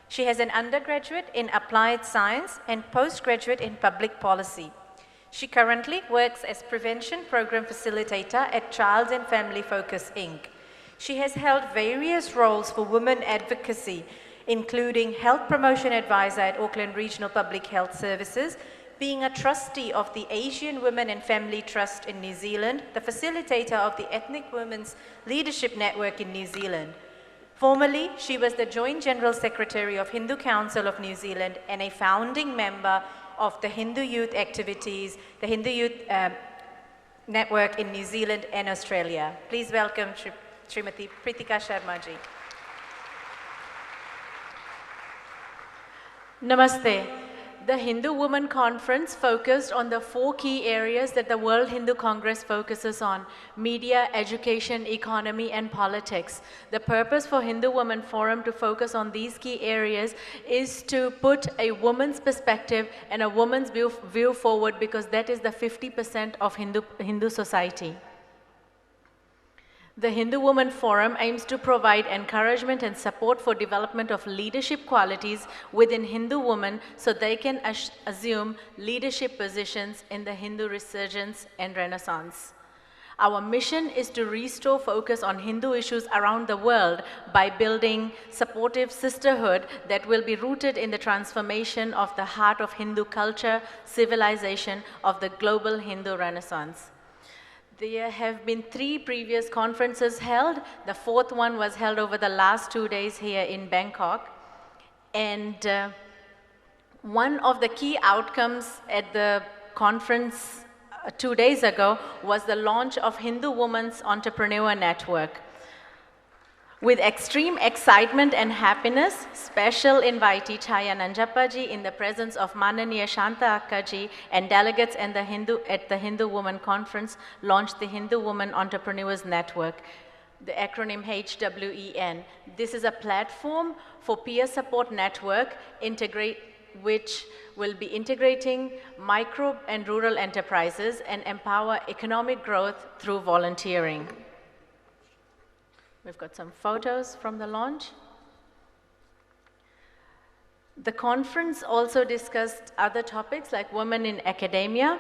She has an undergraduate in applied science and postgraduate in public policy. She currently works as prevention program facilitator at Child and Family Focus, Inc. She has held various roles for women advocacy, including health promotion advisor at Auckland Regional Public Health Services, being a trustee of the Asian Women and Family Trust in New Zealand, the facilitator of the Ethnic Women's Leadership Network in New Zealand. Formerly, she was the Joint General Secretary of Hindu Council of New Zealand and a founding member of the Hindu Youth Activities, the Hindu Youth Network in New Zealand and Australia. Please welcome Srimati Pritika Sharma ji. Namaste. The Hindu Women Conference focused on the 4 key areas that the World Hindu Congress focuses on: media, education, economy, and politics. The purpose for Hindu Women Forum to focus on these key areas is to put a woman's perspective and a woman's view forward, because that is the 50% of Hindu society. The Hindu Women Forum aims to provide encouragement and support for development of leadership qualities within Hindu women so they can assume leadership positions in the Hindu resurgence and renaissance. Our mission is to restore focus on Hindu issues around the world by building supportive sisterhood that will be rooted in the transformation of the heart of Hindu culture, civilization of the global Hindu renaissance. There have been 3 previous conferences held. The 4th one was held over the last 2 days here in Bangkok. And one of the key outcomes at the conference 2 days ago was the launch of Hindu Women's Entrepreneur Network. With extreme excitement and happiness, special invitee Chaya Nanjappaji, in the presence of Mananiya Shanta Akkaji and delegates at the Hindu Women Conference, launched the Hindu Women Entrepreneurs Network. the acronym HWEN. This is a platform for peer support network which will be integrating micro and rural enterprises and empower economic growth through volunteering. We've got some photos from the launch. The conference also discussed other topics like women in academia.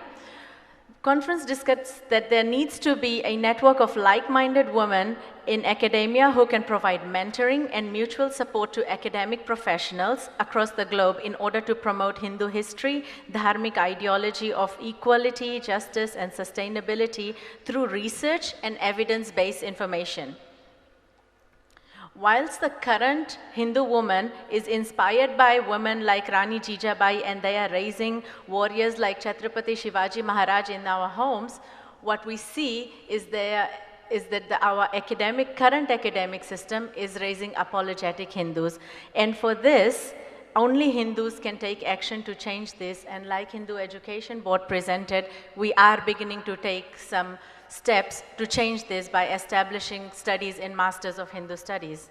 Conference discussed that there needs to be a network of like-minded women in academia who can provide mentoring and mutual support to academic professionals across the globe in order to promote Hindu history, dharmic ideology of equality, justice, and sustainability through research and evidence-based information. Whilst the current Hindu woman is inspired by women like Rani Jijabai and they are raising warriors like Chhatrapati Shivaji Maharaj in our homes, what we see is that our current academic system is raising apologetic Hindus. And for this, only Hindus can take action to change this. And like Hindu Education Board presented, we are beginning to take some steps to change this by establishing studies in Masters of Hindu Studies.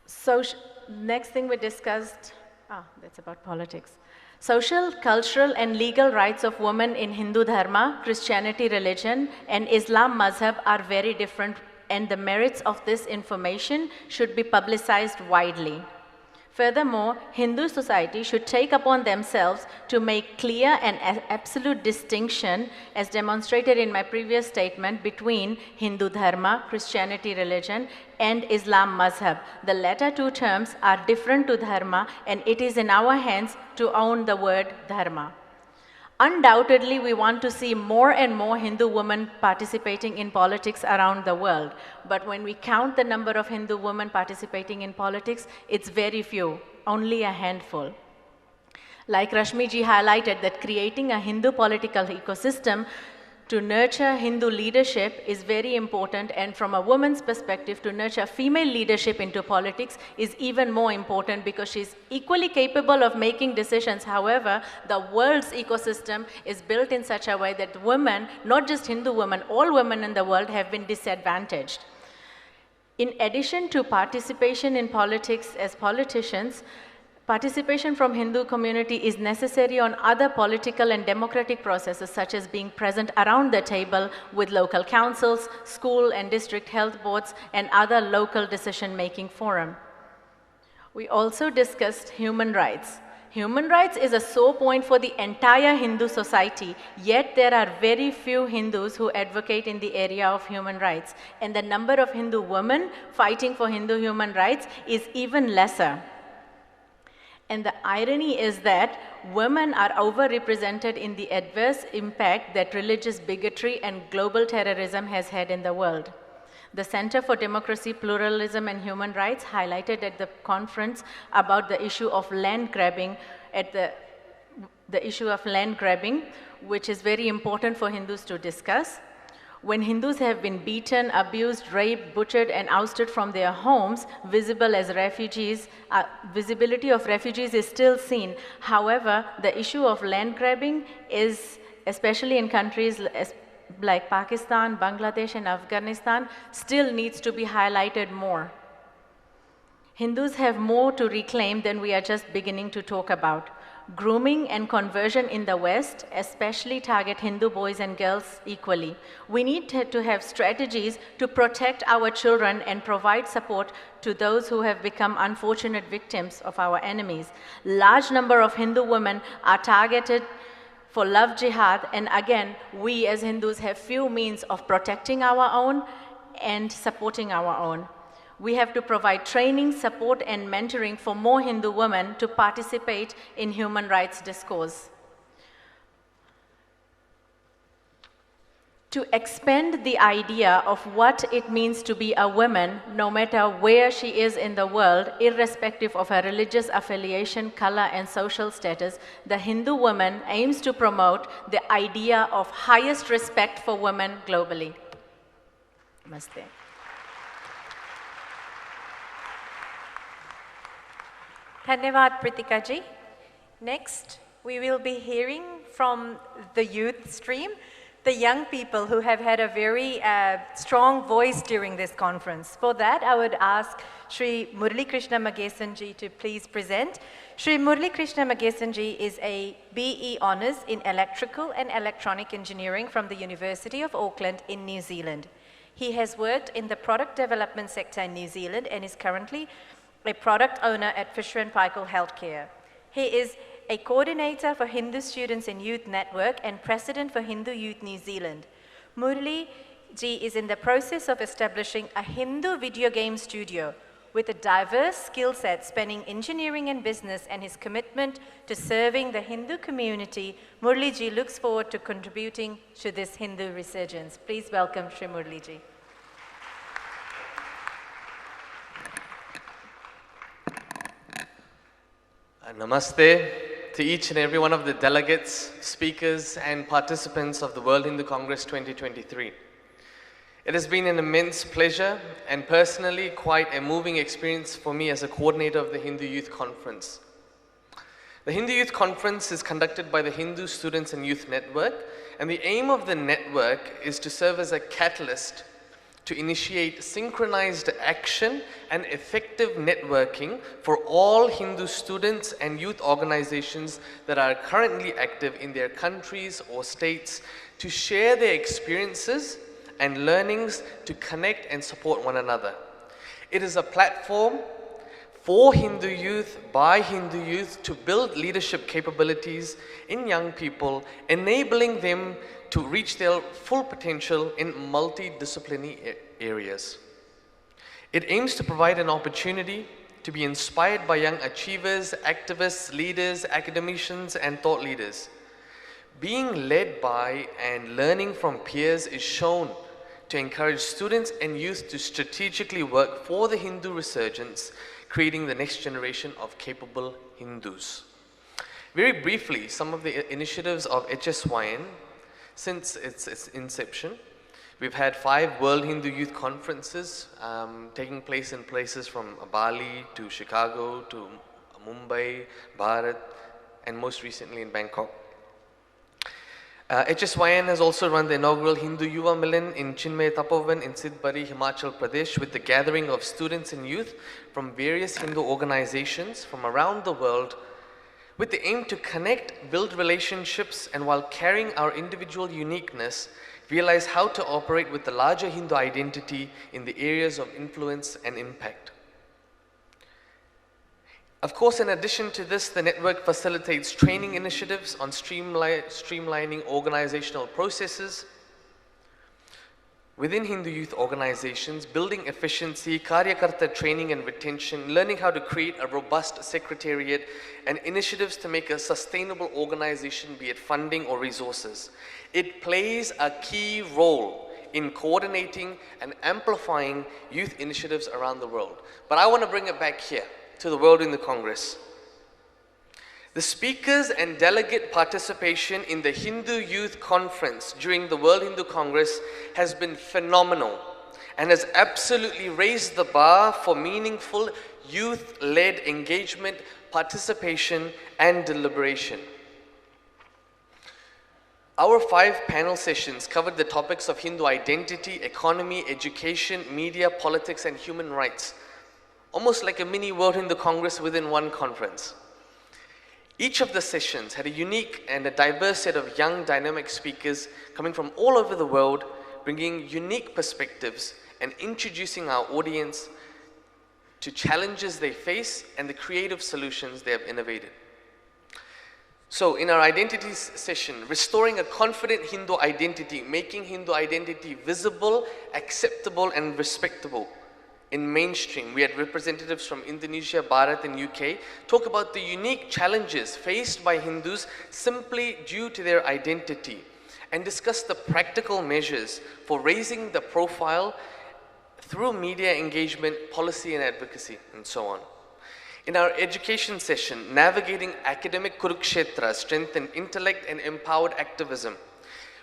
So next thing we discussed, that's about politics. Social, cultural, and legal rights of women in Hindu Dharma, Christianity religion, and Islam Mazhab are very different, and the merits of this information should be publicized widely. Furthermore, Hindu society should take upon themselves to make clear and absolute distinction, as demonstrated in my previous statement, between Hindu Dharma, Christianity religion, and Islam Mazhab. The latter two terms are different to Dharma, and it is in our hands to own the word Dharma. Undoubtedly, we want to see more and more Hindu women participating in politics around the world. But when we count the number of Hindu women participating in politics, it's very few, only a handful. Like Rashmi ji highlighted, that creating a Hindu political ecosystem to nurture Hindu leadership is very important, and from a woman's perspective, to nurture female leadership into politics is even more important because she's equally capable of making decisions. However, the world's ecosystem is built in such a way that women, not just Hindu women, all women in the world have been disadvantaged. In addition to participation in politics as politicians, participation from Hindu community is necessary on other political and democratic processes, such as being present around the table with local councils, school and district health boards, and other local decision-making forum. We also discussed human rights. Human rights is a sore point for the entire Hindu society, yet there are very few Hindus who advocate in the area of human rights, and the number of Hindu women fighting for Hindu human rights is even lesser. And the irony is that women are overrepresented in the adverse impact that religious bigotry and global terrorism has had in the world. The Center for Democracy, Pluralism and Human Rights highlighted at the conference about the issue of land grabbing, which is very important for Hindus to discuss. When Hindus have been beaten, abused, raped, butchered, and ousted from their homes, visible as refugees, visibility of refugees is still seen. However, the issue of land grabbing is, especially in countries like Pakistan, Bangladesh, and Afghanistan, still needs to be highlighted more. Hindus have more to reclaim than we are just beginning to talk about. Grooming and conversion in the West especially target Hindu boys and girls equally. We need to have strategies to protect our children and provide support to those who have become unfortunate victims of our enemies. Large number of Hindu women are targeted for love jihad, and again, we as Hindus have few means of protecting our own and supporting our own. We have to provide training, support, and mentoring for more Hindu women to participate in human rights discourse. To expand the idea of what it means to be a woman, no matter where she is in the world, irrespective of her religious affiliation, color, and social status, the Hindu woman aims to promote the idea of highest respect for women globally. Namaste. Dhanyavad, Pritika ji. Next, we will be hearing from the youth stream. the young people who have had a very strong voice during this conference. For that, I would ask Shri Murali Krishna Magesan ji to please present. Shri Murali Krishna Magesan ji is a BE Honours in Electrical and Electronic Engineering from the University of Auckland in New Zealand. He has worked in the product development sector in New Zealand and is currently a product owner at Fisher & Paykel Healthcare. He is a coordinator for Hindu Students and Youth Network and president for Hindu Youth New Zealand. Murali ji is in the process of establishing a Hindu video game studio with a diverse skill set spanning engineering and business, and his commitment to serving the Hindu community. Murali ji looks forward to contributing to this Hindu resurgence. Please welcome Shri Murali ji. Namaste to each and every one of the delegates, speakers, and participants of the World Hindu Congress 2023. It has been an immense pleasure and personally quite a moving experience for me as a coordinator of the Hindu Youth Conference. The Hindu Youth Conference is conducted by the Hindu Students and Youth Network, and the aim of the network is to serve as a catalyst to initiate synchronized action and effective networking for all Hindu students and youth organizations that are currently active in their countries or states to share their experiences and learnings to connect and support one another. It is a platform for Hindu youth, by Hindu youth, to build leadership capabilities in young people, enabling them to reach their full potential in multidisciplinary areas. It aims to provide an opportunity to be inspired by young achievers, activists, leaders, academicians, and thought leaders. Being led by and learning from peers is shown to encourage students and youth to strategically work for the Hindu resurgence, creating the next generation of capable Hindus. Very briefly, some of the initiatives of HSYN since its inception. We've had 5 World Hindu Youth Conferences taking place in places from Bali to Chicago to Mumbai, Bharat, and most recently in Bangkok. HSYN has also run the inaugural Hindu Yuva Milan in Chinmay Tapovan in Sidbari, Himachal Pradesh, with the gathering of students and youth from various Hindu organizations from around the world, with the aim to connect, build relationships, and while carrying our individual uniqueness, realize how to operate with the larger Hindu identity in the areas of influence and impact. Of course, in addition to this, the network facilitates training initiatives on streamlining organizational processes within Hindu youth organizations, building efficiency, Karyakarta training and retention, learning how to create a robust secretariat, and initiatives to make a sustainable organization, be it funding or resources. It plays a key role in coordinating and amplifying youth initiatives around the world. But I want to bring it back here to the World Hindu Congress. The speakers and delegate participation in the Hindu Youth Conference during the World Hindu Congress has been phenomenal and has absolutely raised the bar for meaningful youth-led engagement, participation, and deliberation. Our 5 panel sessions covered the topics of Hindu identity, economy, education, media, politics, and human rights. Almost like a mini World Hindu Congress within one conference. Each of the sessions had a unique and a diverse set of young, dynamic speakers coming from all over the world, bringing unique perspectives and introducing our audience to challenges they face and the creative solutions they have innovated. So in our identities session, restoring a confident Hindu identity, making Hindu identity visible, acceptable, and respectable. In mainstream, we had representatives from Indonesia, Bharat, and UK talk about the unique challenges faced by Hindus simply due to their identity and discuss the practical measures for raising the profile through media engagement, policy and advocacy, and so on. In our education session, navigating academic Kurukshetra, strengthened intellect and empowered activism,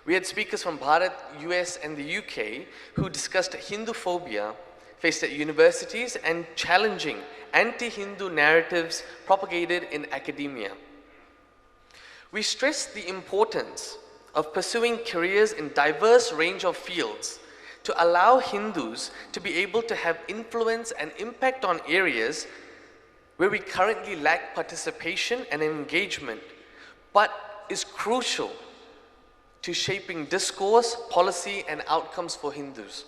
we had speakers from Bharat, US, and the UK who discussed Hinduphobia faced at universities and challenging anti-Hindu narratives propagated in academia. We stressed the importance of pursuing careers in diverse range of fields to allow Hindus to be able to have influence and impact on areas where we currently lack participation and engagement, but is crucial to shaping discourse, policy, and outcomes for Hindus.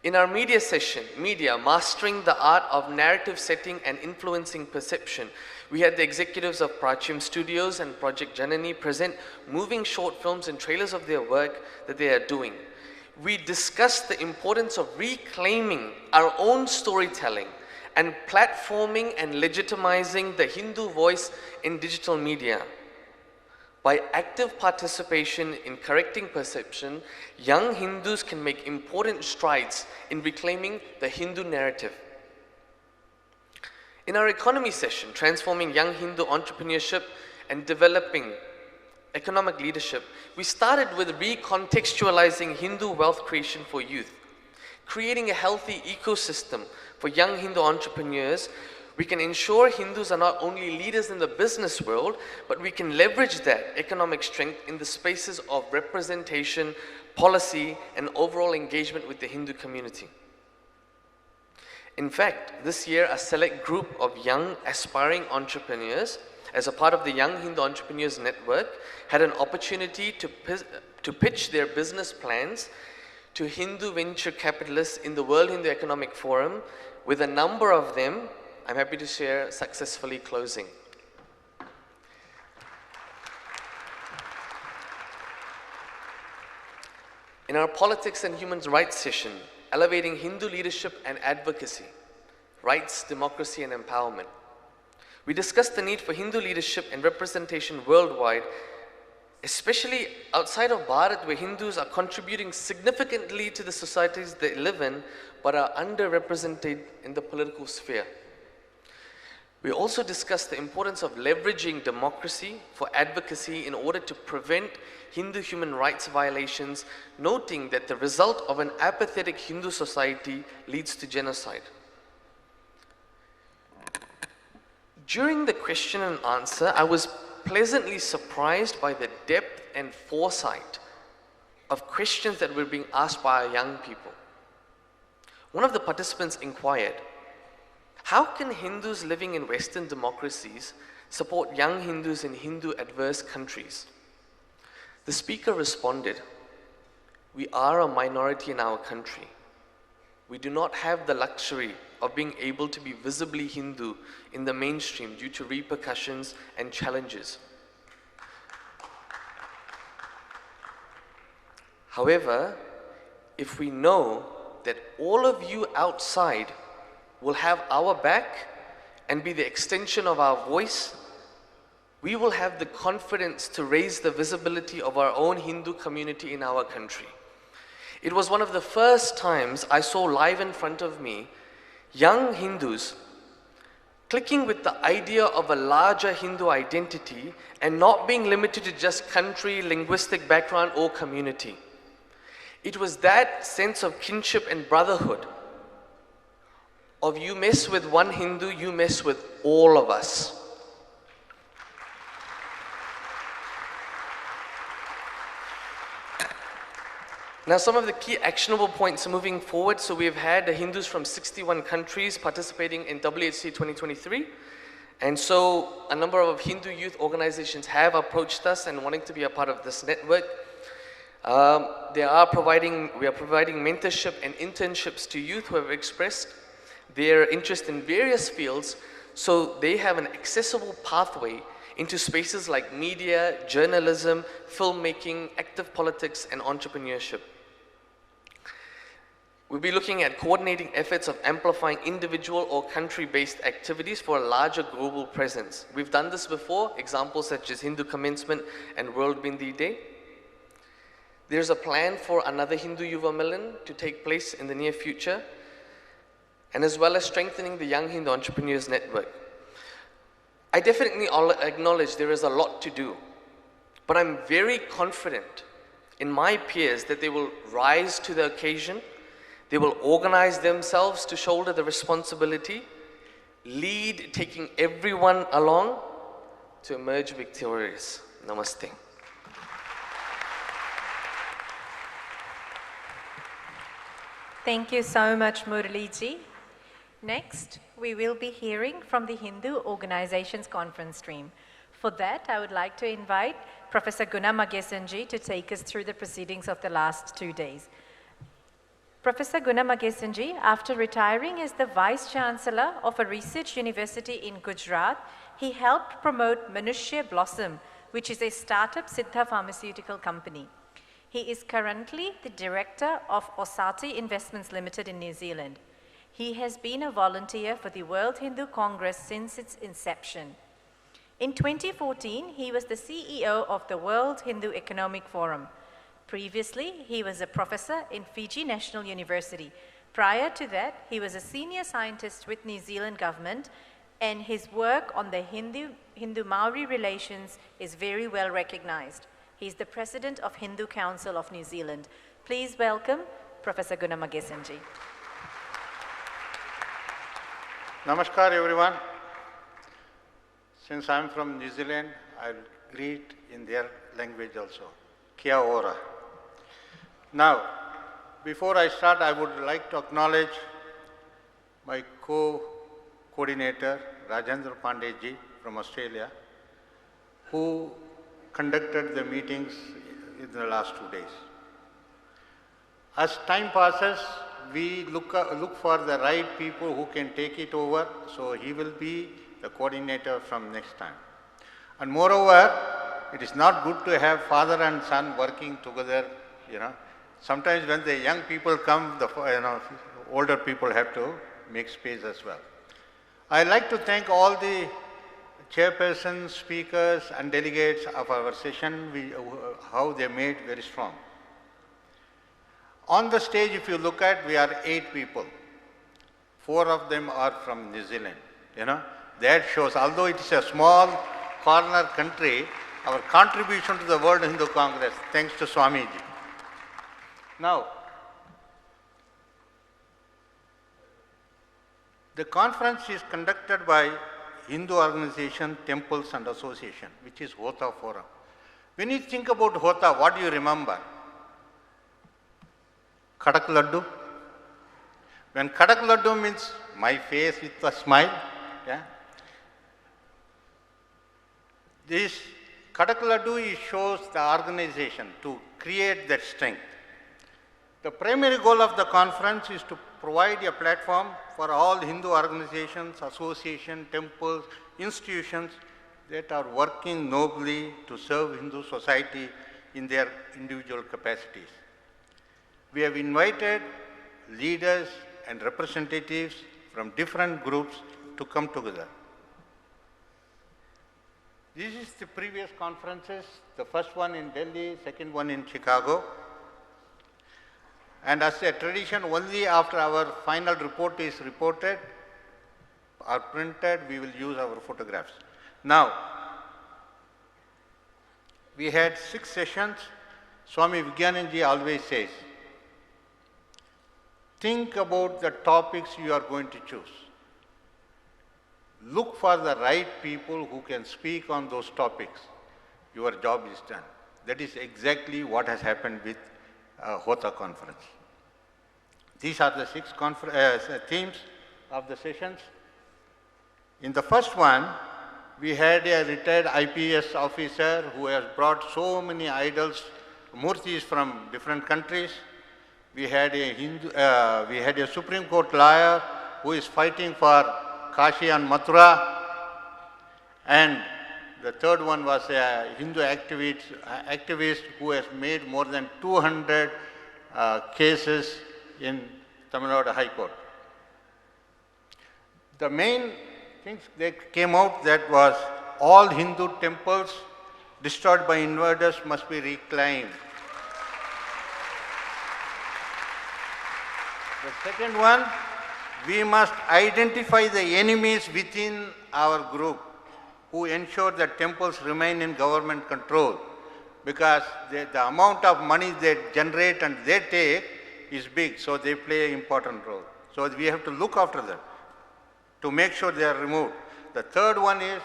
In our media session, Media, Mastering the Art of Narrative Setting and Influencing Perception, we had the executives of Prachim Studios and Project Janani present moving short films and trailers of their work that they are doing. We discussed the importance of reclaiming our own storytelling and platforming and legitimizing the Hindu voice in digital media. By active participation in correcting perception, young Hindus can make important strides in reclaiming the Hindu narrative. In our economy session, Transforming Young Hindu Entrepreneurship and Developing Economic Leadership, we started with recontextualizing Hindu wealth creation for youth, creating a healthy ecosystem for young Hindu entrepreneurs. We can ensure Hindus are not only leaders in the business world, but we can leverage that economic strength in the spaces of representation, policy, and overall engagement with the Hindu community. In fact, this year, a select group of young aspiring entrepreneurs, as a part of the Young Hindu Entrepreneurs Network, had an opportunity to pitch their business plans to Hindu venture capitalists in the World Hindu Economic Forum, with a number of them, I'm happy to share, successfully closing. In our Politics and Human Rights session, Elevating Hindu Leadership and Advocacy, Rights, Democracy and Empowerment, we discussed the need for Hindu leadership and representation worldwide, especially outside of Bharat, where Hindus are contributing significantly to the societies they live in, but are underrepresented in the political sphere. We also discussed the importance of leveraging democracy for advocacy in order to prevent Hindu human rights violations, noting that the result of an apathetic Hindu society leads to genocide. During the question and answer, I was pleasantly surprised by the depth and foresight of questions that were being asked by our young people. One of the participants inquired, how can Hindus living in Western democracies support young Hindus in Hindu adverse countries? The speaker responded, we are a minority in our country. We do not have the luxury of being able to be visibly Hindu in the mainstream due to repercussions and challenges. However, if we know that all of you outside will have our back and be the extension of our voice, we will have the confidence to raise the visibility of our own Hindu community in our country. It was one of the first times I saw live in front of me young Hindus clicking with the idea of a larger Hindu identity and not being limited to just country, linguistic background or community. It was that sense of kinship and brotherhood of you mess with one Hindu, you mess with all of us. Now, some of the key actionable points moving forward. So we've had Hindus from 61 countries participating in WHC 2023. And so a number of Hindu youth organizations have approached us and wanting to be a part of this network. We are providing mentorship and internships to youth who have expressed their interest in various fields, so they have an accessible pathway into spaces like media, journalism, filmmaking, active politics, and entrepreneurship. We'll be looking at coordinating efforts of amplifying individual or country-based activities for a larger global presence. We've done this before, examples such as Hindu Commencement and World Bindi Day. There's a plan for another Hindu Yuva Milan to take place in the near future, and as well as strengthening the Young Hindu Entrepreneurs Network. I definitely acknowledge there is a lot to do, but I'm very confident in my peers that they will rise to the occasion, they will organize themselves to shoulder the responsibility, lead, taking everyone along to emerge victorious. Namaste. Thank you so much, Murali. Next, we will be hearing from the Hindu Organizations Conference stream. For that, I would like to invite Professor Guna Magesan to take us through the proceedings of the last 2 days. Professor Guna Magesan, after retiring as the Vice Chancellor of a research university in Gujarat, he helped promote Manushya Blossom, which is a startup Siddha pharmaceutical company. He is currently the Director of Osati Investments Limited in New Zealand. He has been a volunteer for the World Hindu Congress since its inception. In 2014, he was the CEO of the World Hindu Economic Forum. Previously, he was a professor in Fiji National University. Prior to that, he was a senior scientist with New Zealand government, and his work on the Hindu-Maori relations is very well recognized. He is the president of Hindu Council of New Zealand. Please welcome Professor Guna Magesan. Namaskar everyone. Since I am from New Zealand, I will greet in their language also. Kia ora. Now, before I start, I would like to acknowledge my co-coordinator, Rajendra Pandey from Australia, who conducted the meetings in the last 2 days. As time passes, we look for the right people who can take it over, so he will be the coordinator from next time. And moreover, it is not good to have father and son working together, Sometimes when the young people come, the older people have to make space as well. I like to thank all the chairpersons, speakers and delegates of our session, how they made very strong. On the stage, if you look at, we are 8 people. 4 of them are from New Zealand, That shows, although it is a small corner country, our contribution to the World Hindu Congress, thanks to Swamiji. Now, the conference is conducted by Hindu Organization, Temples and Association, which is Hota Forum. When you think about Hota, what do you remember? Kadak Laddu. When Kadak Laddu means my face with a smile, This Kadak Laddu shows the organization to create that strength. The primary goal of the conference is to provide a platform for all Hindu organizations, associations, temples, institutions that are working nobly to serve Hindu society in their individual capacities. We have invited leaders and representatives from different groups to come together. This is the previous conferences, the first one in Delhi, second one in Chicago. And as a tradition, only after our final report is reported or printed, we will use our photographs. Now, we had 6 sessions. Swami Vijnananji always says, think about the topics you are going to choose. Look for the right people who can speak on those topics. Your job is done. That is exactly what has happened with Hota conference. These are the 6 themes of the sessions. In the first one, we had a retired IPS officer who has brought so many idols, murtis from different countries. We had a Supreme Court lawyer who is fighting for Kashi and Mathura. And the third one was a Hindu activist who has made more than 200 cases in Tamil Nadu High Court. The main things that came out that was all Hindu temples destroyed by invaders must be reclaimed. The second one, we must identify the enemies within our group who ensure that temples remain in government control, because the amount of money they generate and they take is big, so they play an important role. So we have to look after them to make sure they are removed. The third one is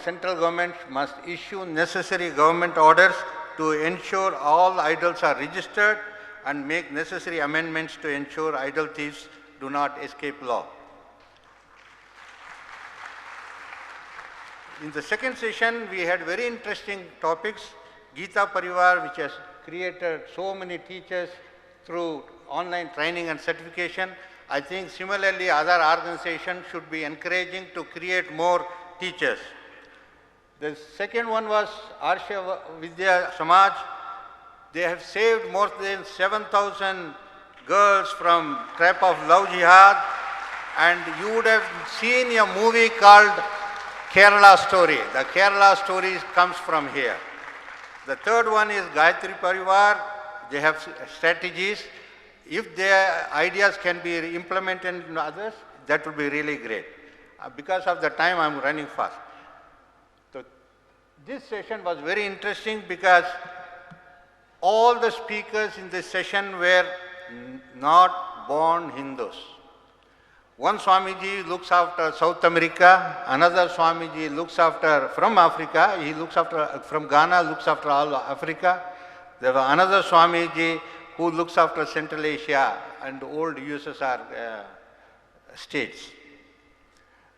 central government must issue necessary government orders to ensure all idols are registered and make necessary amendments to ensure idle thieves do not escape law. In the second session, we had very interesting topics. Gita Parivar, which has created so many teachers through online training and certification. I think similarly other organizations should be encouraging to create more teachers. The second one was Arsha Vidya Samaj. They have saved more than 7,000 girls from trap of love jihad, and you would have seen a movie called Kerala Story. The Kerala story comes from here. The third one is Gayatri Parivar. They have strategies. If their ideas can be implemented in others, that would be really great. Because of the time, I'm running fast. So this session was very interesting because all the speakers in this session were not born Hindus. One Swamiji looks after South America, another Swamiji looks after from Africa, he looks after from Ghana, looks after all Africa. There was another Swamiji who looks after Central Asia and old USSR states.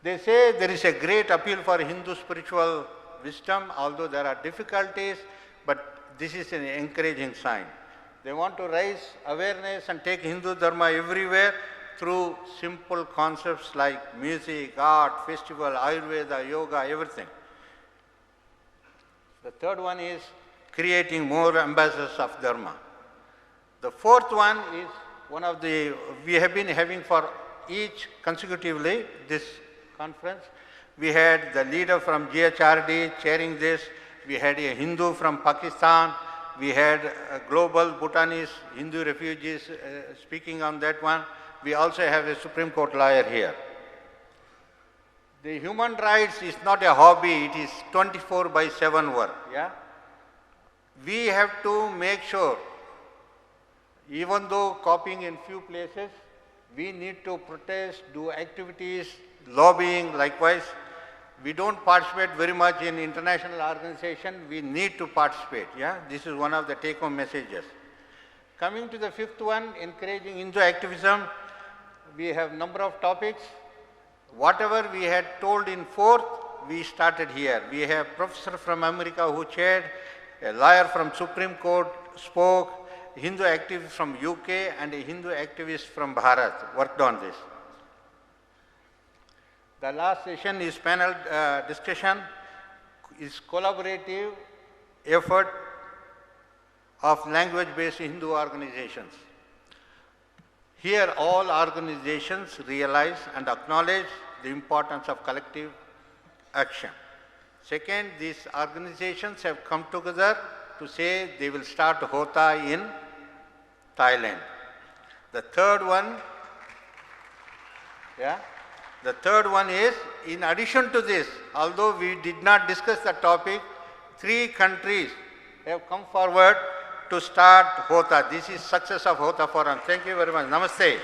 They say there is a great appeal for Hindu spiritual wisdom, although there are difficulties, but this is an encouraging sign. They want to raise awareness and take Hindu Dharma everywhere through simple concepts like music, art, festival, Ayurveda, yoga, everything. The third one is creating more ambassadors of Dharma. The fourth one is one of the, we have been having for each consecutively this conference. We had the leader from GHRD chairing this. We had a Hindu from Pakistan. We had a global Bhutanese Hindu refugees speaking on that one. We also have a Supreme Court lawyer here. The human rights is not a hobby, it is 24/7 work. Yeah? We have to make sure, even though copying in few places, we need to protest, do activities, lobbying likewise. We don't participate very much in international organization, we need to participate. Yeah? This is one of the take-home messages. Coming to the fifth one, encouraging Hindu activism. We have number of topics. Whatever we had told in fourth, we started here. We have professor from America who chaired, a lawyer from Supreme Court spoke, Hindu activist from UK and a Hindu activist from Bharat worked on this. The last session is panel discussion, is collaborative effort of language-based Hindu organizations. Here all organizations realize and acknowledge the importance of collective action. Second, these organizations have come together to say they will start Hota in Thailand. The third one, the third one is, in addition to this, although we did not discuss the topic, 3 countries have come forward to start Hota. This is success of Hota Forum. Thank you very much. Namaste.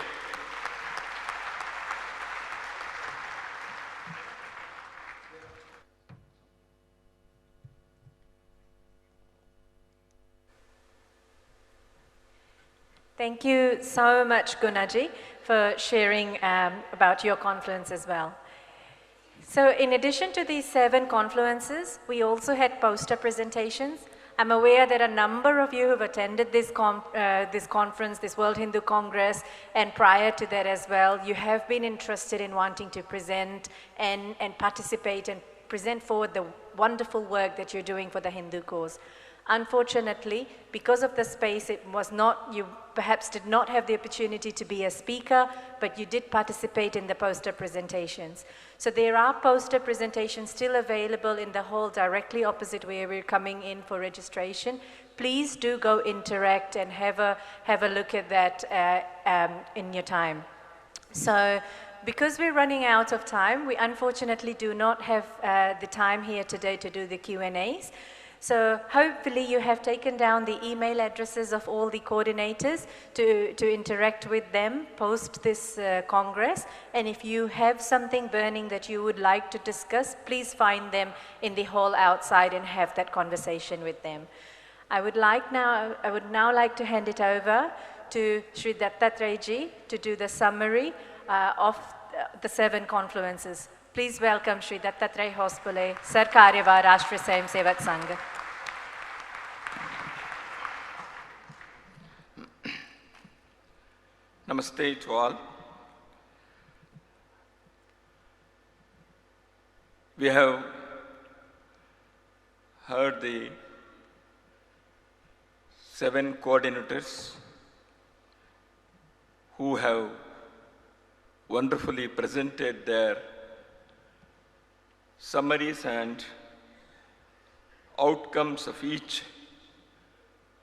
Thank you so much, Gunaji, for sharing about your confluence as well. So in addition to these 7 confluences, we also had poster presentations. I'm aware that a number of you have attended this conference, this World Hindu Congress, and prior to that as well, you have been interested in wanting to present and participate and present forward the wonderful work that you're doing for the Hindu cause. Unfortunately, because of the space, it was not, you perhaps did not have the opportunity to be a speaker, but you did participate in the poster presentations. So there are poster presentations still available in the hall directly opposite where we're coming in for registration. Please do go interact and have a look at that in your time. So because we're running out of time, we unfortunately do not have the time here today to do the Q&As. So hopefully you have taken down the email addresses of all the coordinators to interact with them post this Congress. And if you have something burning that you would like to discuss, please find them in the hall outside and have that conversation with them. I would now like to hand it over to Shri Dattatreya ji to do the summary of the 7 confluences. Please welcome Shri Dattatreya Hosabale, Sarkaryavah, Rashtriya Swayamsevak Sangh. Namaste to all. We have heard the 7 coordinators who have wonderfully presented their summaries and outcomes of each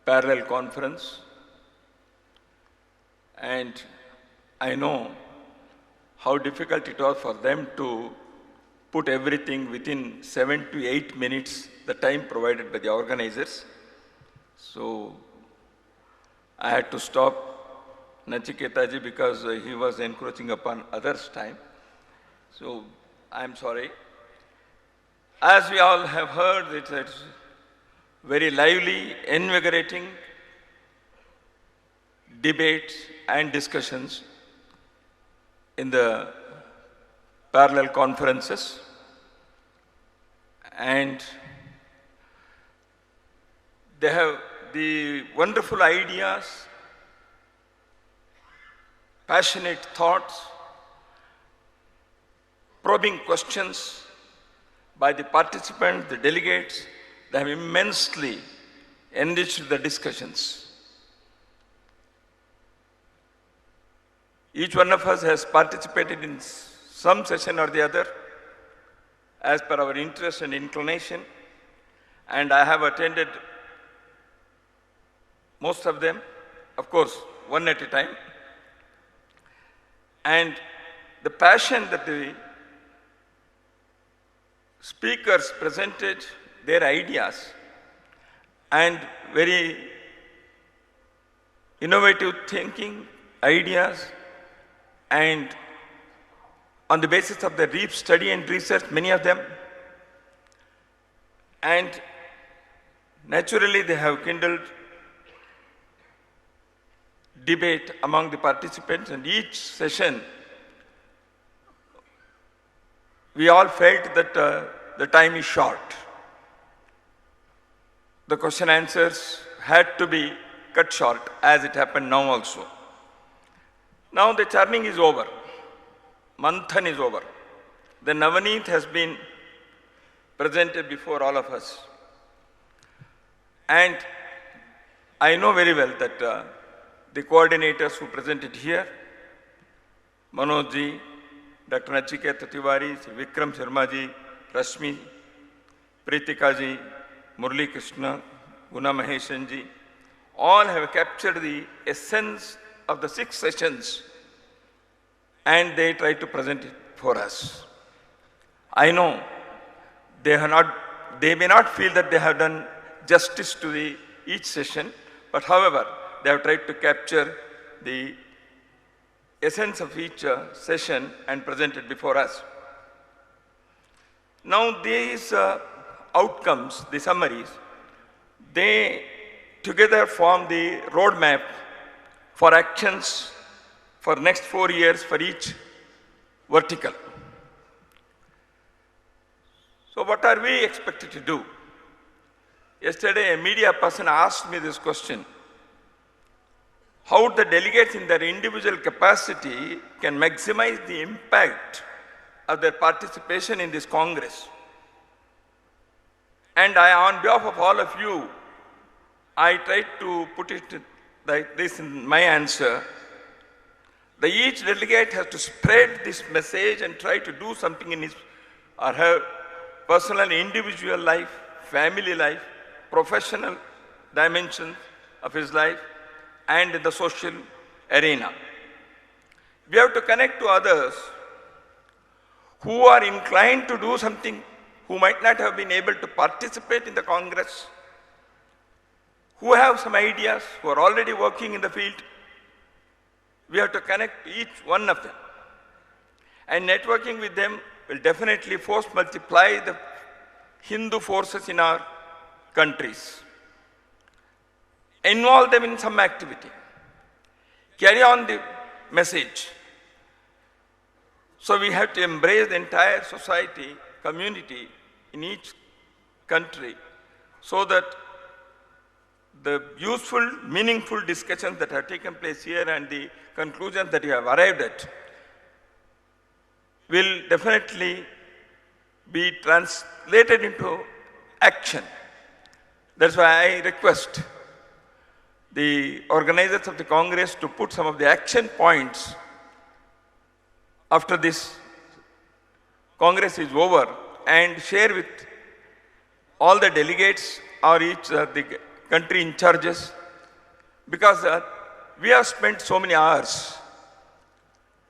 parallel conference. And I know how difficult it was for them to put everything within 7 to 8 minutes, the time provided by the organizers. So I had to stop Nachiketa ji because he was encroaching upon others' time. So I'm sorry. As we all have heard, it's very lively, invigorating debates and discussions in the parallel conferences. And they have the wonderful ideas, passionate thoughts, probing questions by the participants, the delegates. They have immensely enriched the discussions. Each one of us has participated in some session or the other as per our interest and inclination, and I have attended most of them, of course, one at a time. And the passion that the speakers presented, their ideas, and very innovative thinking, ideas, and on the basis of the deep study and research, many of them, and naturally they have kindled debate among the participants, and each session we all felt that the time is short. The question answers had to be cut short, as it happened now also. Now the churning is over. Manthan is over. The Navaneet has been presented before all of us. And I know very well that the coordinators who presented here, Manoj ji, Dr. Nachiketa Tiwari, Vikram Sharma ji, Rashmi, Pritika ji, Murali Krishna, Guna ji, all have captured the essence of the 6 sessions, and they try to present it for us. I know they may not feel that they have done justice to each session, but however, they have tried to capture the essence of each session and present it before us. Now these outcomes, the summaries, they together form the roadmap for actions for next 4 years for each vertical. So what are we expected to do? Yesterday a media person asked me this question: how the delegates in their individual capacity can maximize the impact of their participation in this Congress. And on behalf of all of you, I tried to put it like this in my answer. Each delegate has to spread this message and try to do something in his or her personal and individual life, family life, professional dimensions of his life, and in the social arena. We have to connect to others who are inclined to do something, who might not have been able to participate in the Congress, who have some ideas, who are already working in the field. We have to connect each one of them. And networking with them will definitely force multiply the Hindu forces in our countries. Involve them in some activity. carry on the message. So we have to embrace the entire society, community in each country so that the useful, meaningful discussions that have taken place here and the conclusions that you have arrived at will definitely be translated into action. That's why I request the organizers of the Congress to put some of the action points after this Congress is over and share with all the delegates or each the country in charges, because we have spent so many hours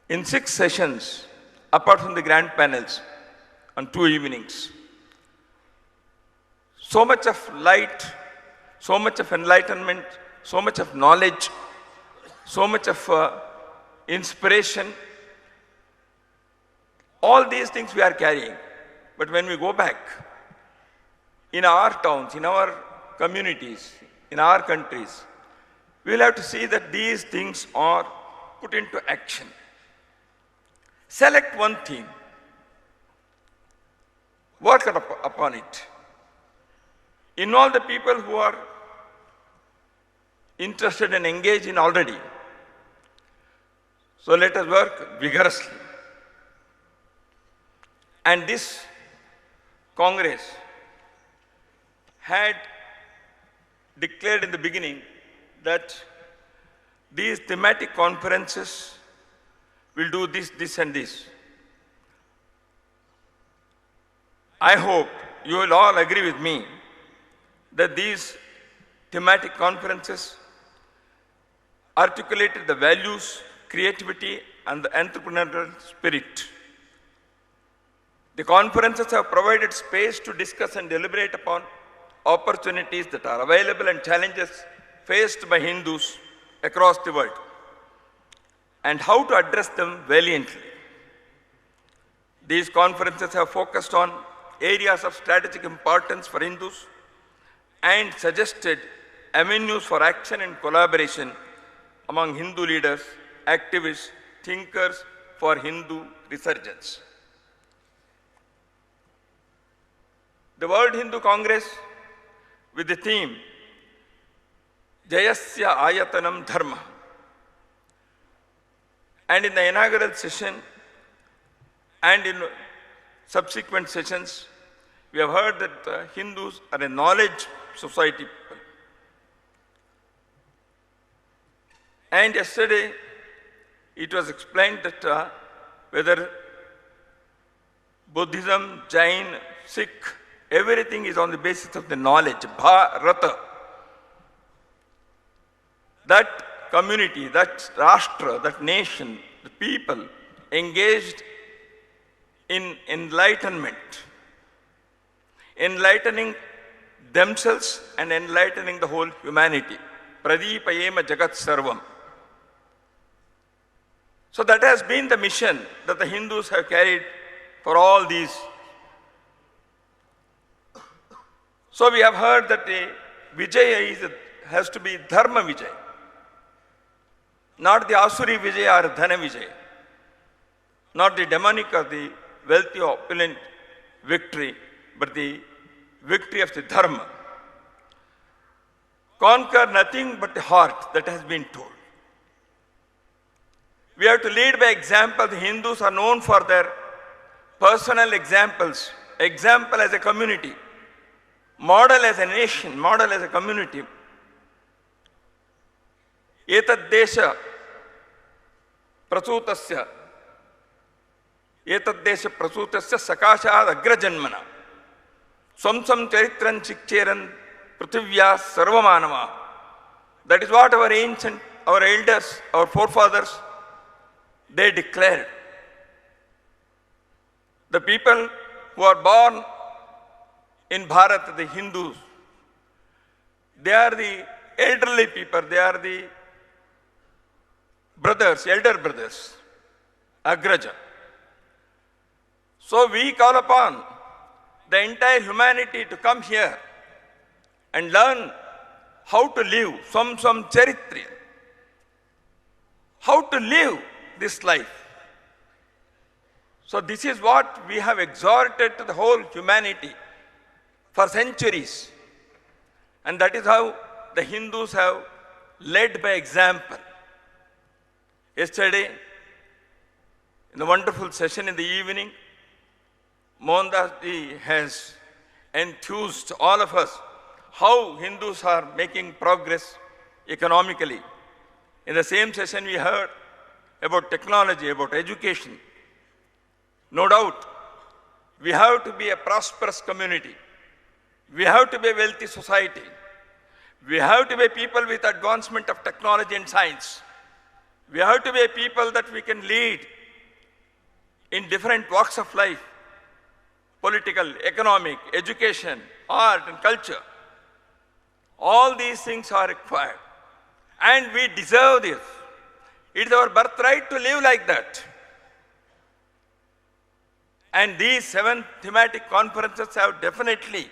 in 6 sessions apart from the grand panels on 2 evenings. So much of light, so much of enlightenment, so much of knowledge, so much of inspiration. All these things we are carrying. But when we go back in our towns, in our communities, in our countries, we will have to see that these things are put into action. Select one theme, work upon it. Involve the people who are interested and engaged in already. So let us work vigorously. And this Congress had declared in the beginning that these thematic conferences will do this, this and this. I hope you will all agree with me that these thematic conferences articulated the values, creativity, and the entrepreneurial spirit. The conferences have provided space to discuss and deliberate upon opportunities that are available and challenges faced by Hindus across the world and how to address them valiantly. These conferences have focused on areas of strategic importance for Hindus and suggested avenues for action and collaboration among Hindu leaders, activists, thinkers for Hindu resurgence. The World Hindu Congress, with the theme Jayasya Ayatanam Dharma, and in the inaugural session and in subsequent sessions, we have heard that Hindus are a knowledge society. And yesterday, it was explained that whether Buddhism, Jain, Sikh, everything is on the basis of the knowledge, Bharata. That community, that Rashtra, that nation, the people engaged in enlightenment, enlightening themselves and enlightening the whole humanity. Pradipayema Jagat Sarvam. So that has been the mission that the Hindus have carried for all these. So we have heard that the Vijaya has to be Dharma Vijaya, not the Asuri Vijaya or Dhana Vijaya, not the demonic or the wealthy or opulent victory, but the victory of the Dharma. Conquer nothing but the heart, that has been told. We have to lead by example. The Hindus are known for their personal examples, example as a community, model as a nation, model as a community. Etad desha prasutasya sakashad agrajanmana swamsam charitran chikcheran prithivya sarvamanava. That is what our ancient, our elders, our forefathers, they declared. The people who are born in Bharat, the Hindus, they are the elderly people, they are the brothers, elder brothers, Agraja. So we call upon the entire humanity to come here and learn how to live, Swam Charitriya. how to live this life. So this is what we have exhorted to the whole humanity for centuries. And that is how the Hindus have led by example. Yesterday, in the wonderful session in the evening, Mohandas ji has enthused all of us how Hindus are making progress economically. In the same session, we heard about technology, about education. No doubt, we have to be a prosperous community. We have to be a wealthy society. We have to be people with advancement of technology and science. We have to be a people that we can lead in different walks of life, political, economic, education, art and culture. All these things are required. And we deserve this. It is our birthright to live like that. And these 7 thematic conferences have definitely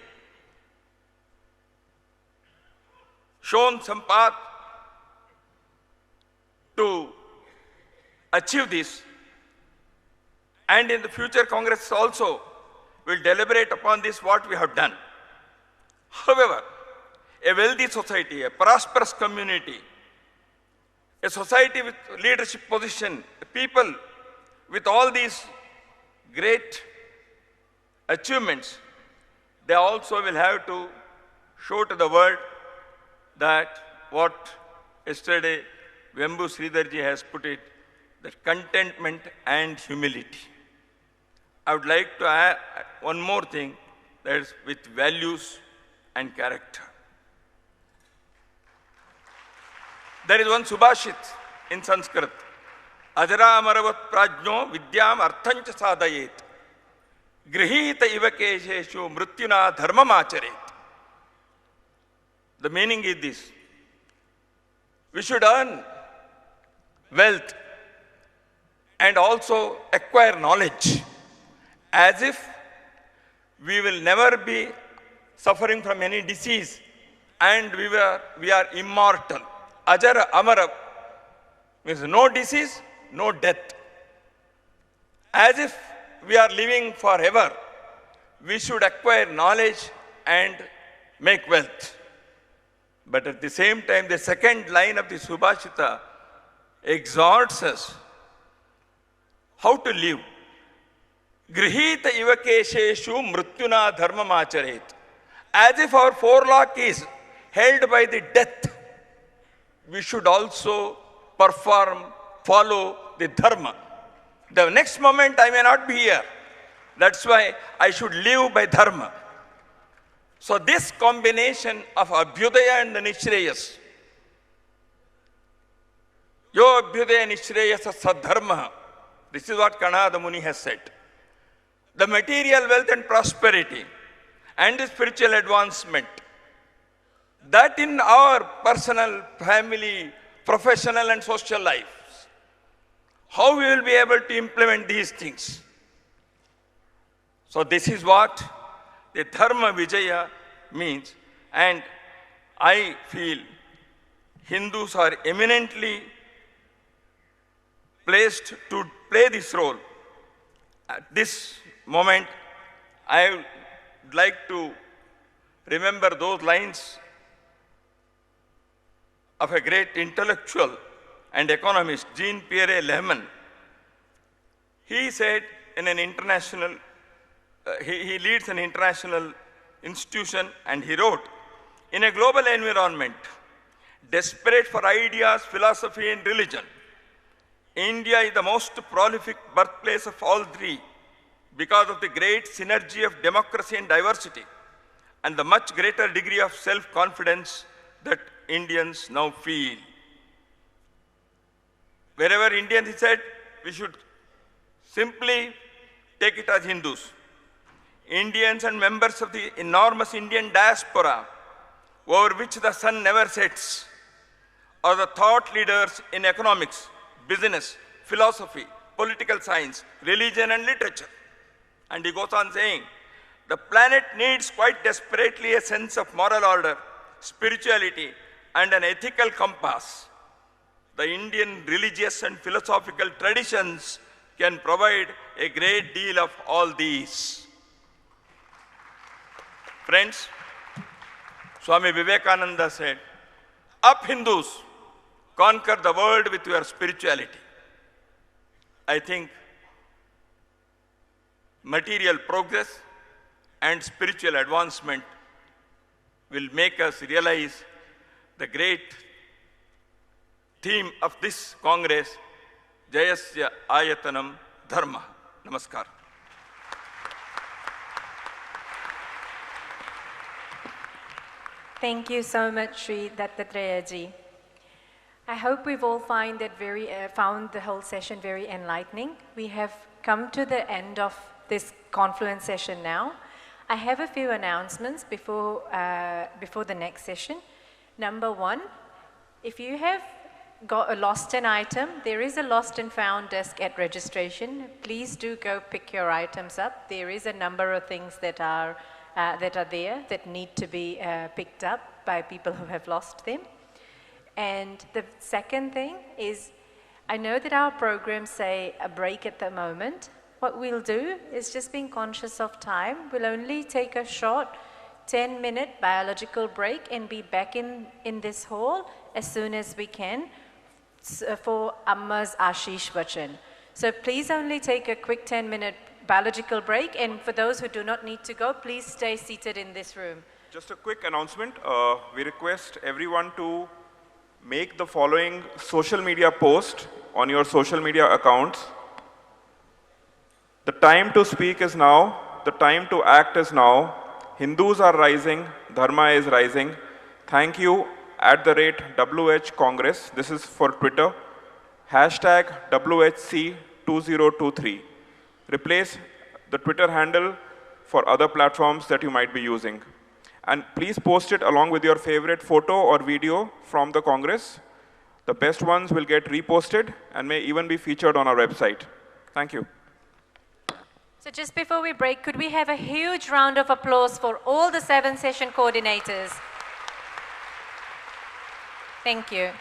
shown some path to achieve this. And in the future Congress also will deliberate upon this, what we have done. However, a wealthy society, a prosperous community, a society with leadership position, people with all these great achievements, they also will have to show to the world that what yesterday Vembu Sridharji has put it, that contentment and humility. I would like to add one more thing, that is with values and character. There is one Subhashit in Sanskrit. Ajara amaravat prajno vidyam arthancha sadayet. Grihita ivakesheshu mrityuna dharmam acharet. The meaning is this. We should earn wealth and also acquire knowledge as if we will never be suffering from any disease and we are immortal. Ajara amara means no disease, no death. As if we are living forever, we should acquire knowledge and make wealth. But at the same time, the second line of the Subhashita exhorts us how to live. Grihita ivakesheshu mrityuna dharmam acharet. As if our forelock is held by the death, we should also perform, follow the dharma. The next moment I may not be here. That's why I should live by dharma. So this combination of Abhyudaya and the Nishreyas, Yo Abhyudaya Nishreyasa Sadharma, this is what Kanada Muni has said. The material wealth and prosperity and the spiritual advancement, that in our personal, family, professional and social lives, how we will be able to implement these things. So this is what the Dharma Vijaya means, and I feel Hindus are eminently placed to play this role. At this moment, I would like to remember those lines of a great intellectual and economist, Jean-Pierre Lehman. He said in an international, he leads an international institution, and he wrote, in a global environment, desperate for ideas, philosophy and religion, India is the most prolific birthplace of all three because of the great synergy of democracy and diversity and the much greater degree of self-confidence that Indians now feel. Wherever Indians, he said, we should simply take it as Hindus. Indians and members of the enormous Indian diaspora over which the sun never sets are the thought leaders in economics, business, philosophy, political science, religion and literature. And he goes on saying, the planet needs quite desperately a sense of moral order, spirituality and an ethical compass. the Indian religious and philosophical traditions can provide a great deal of all these. Friends, Swami Vivekananda said, "Up Hindus, conquer the world with your spirituality." I think material progress and spiritual advancement will make us realize the great theme of this Congress, Jayasya Ayatanam Dharma. Namaskar. Thank you so much, Shri Dattatreya ji. I hope we've all found the whole session very enlightening. We have come to the end of this Confluence session now. I have a few announcements before the next session. Number one, if you have lost an item, there is a lost and found desk at registration. Please do go pick your items up. There is a number of things that are there that need to be picked up by people who have lost them. And the second thing is, I know that our programs say a break at the moment. What we'll do is, just being conscious of time, we'll only take a short 10-minute biological break and be back in this hall as soon as we can for Amma's Ashish Vachan. So please only take a quick 10-minute biological break, and for those who do not need to go, please stay seated in this room. Just a quick announcement. We request everyone to make the following social media post on your social media accounts. The time to speak is now. The time to act is now. Hindus are rising. Dharma is rising. Thank you @WH Congress. This is for Twitter. Hashtag WHC 2023. Replace the Twitter handle for other platforms that you might be using. And please post it along with your favorite photo or video from the Congress. The best ones will get reposted and may even be featured on our website. Thank you. So just before we break, could we have a huge round of applause for all the 7 session coordinators? Thank you.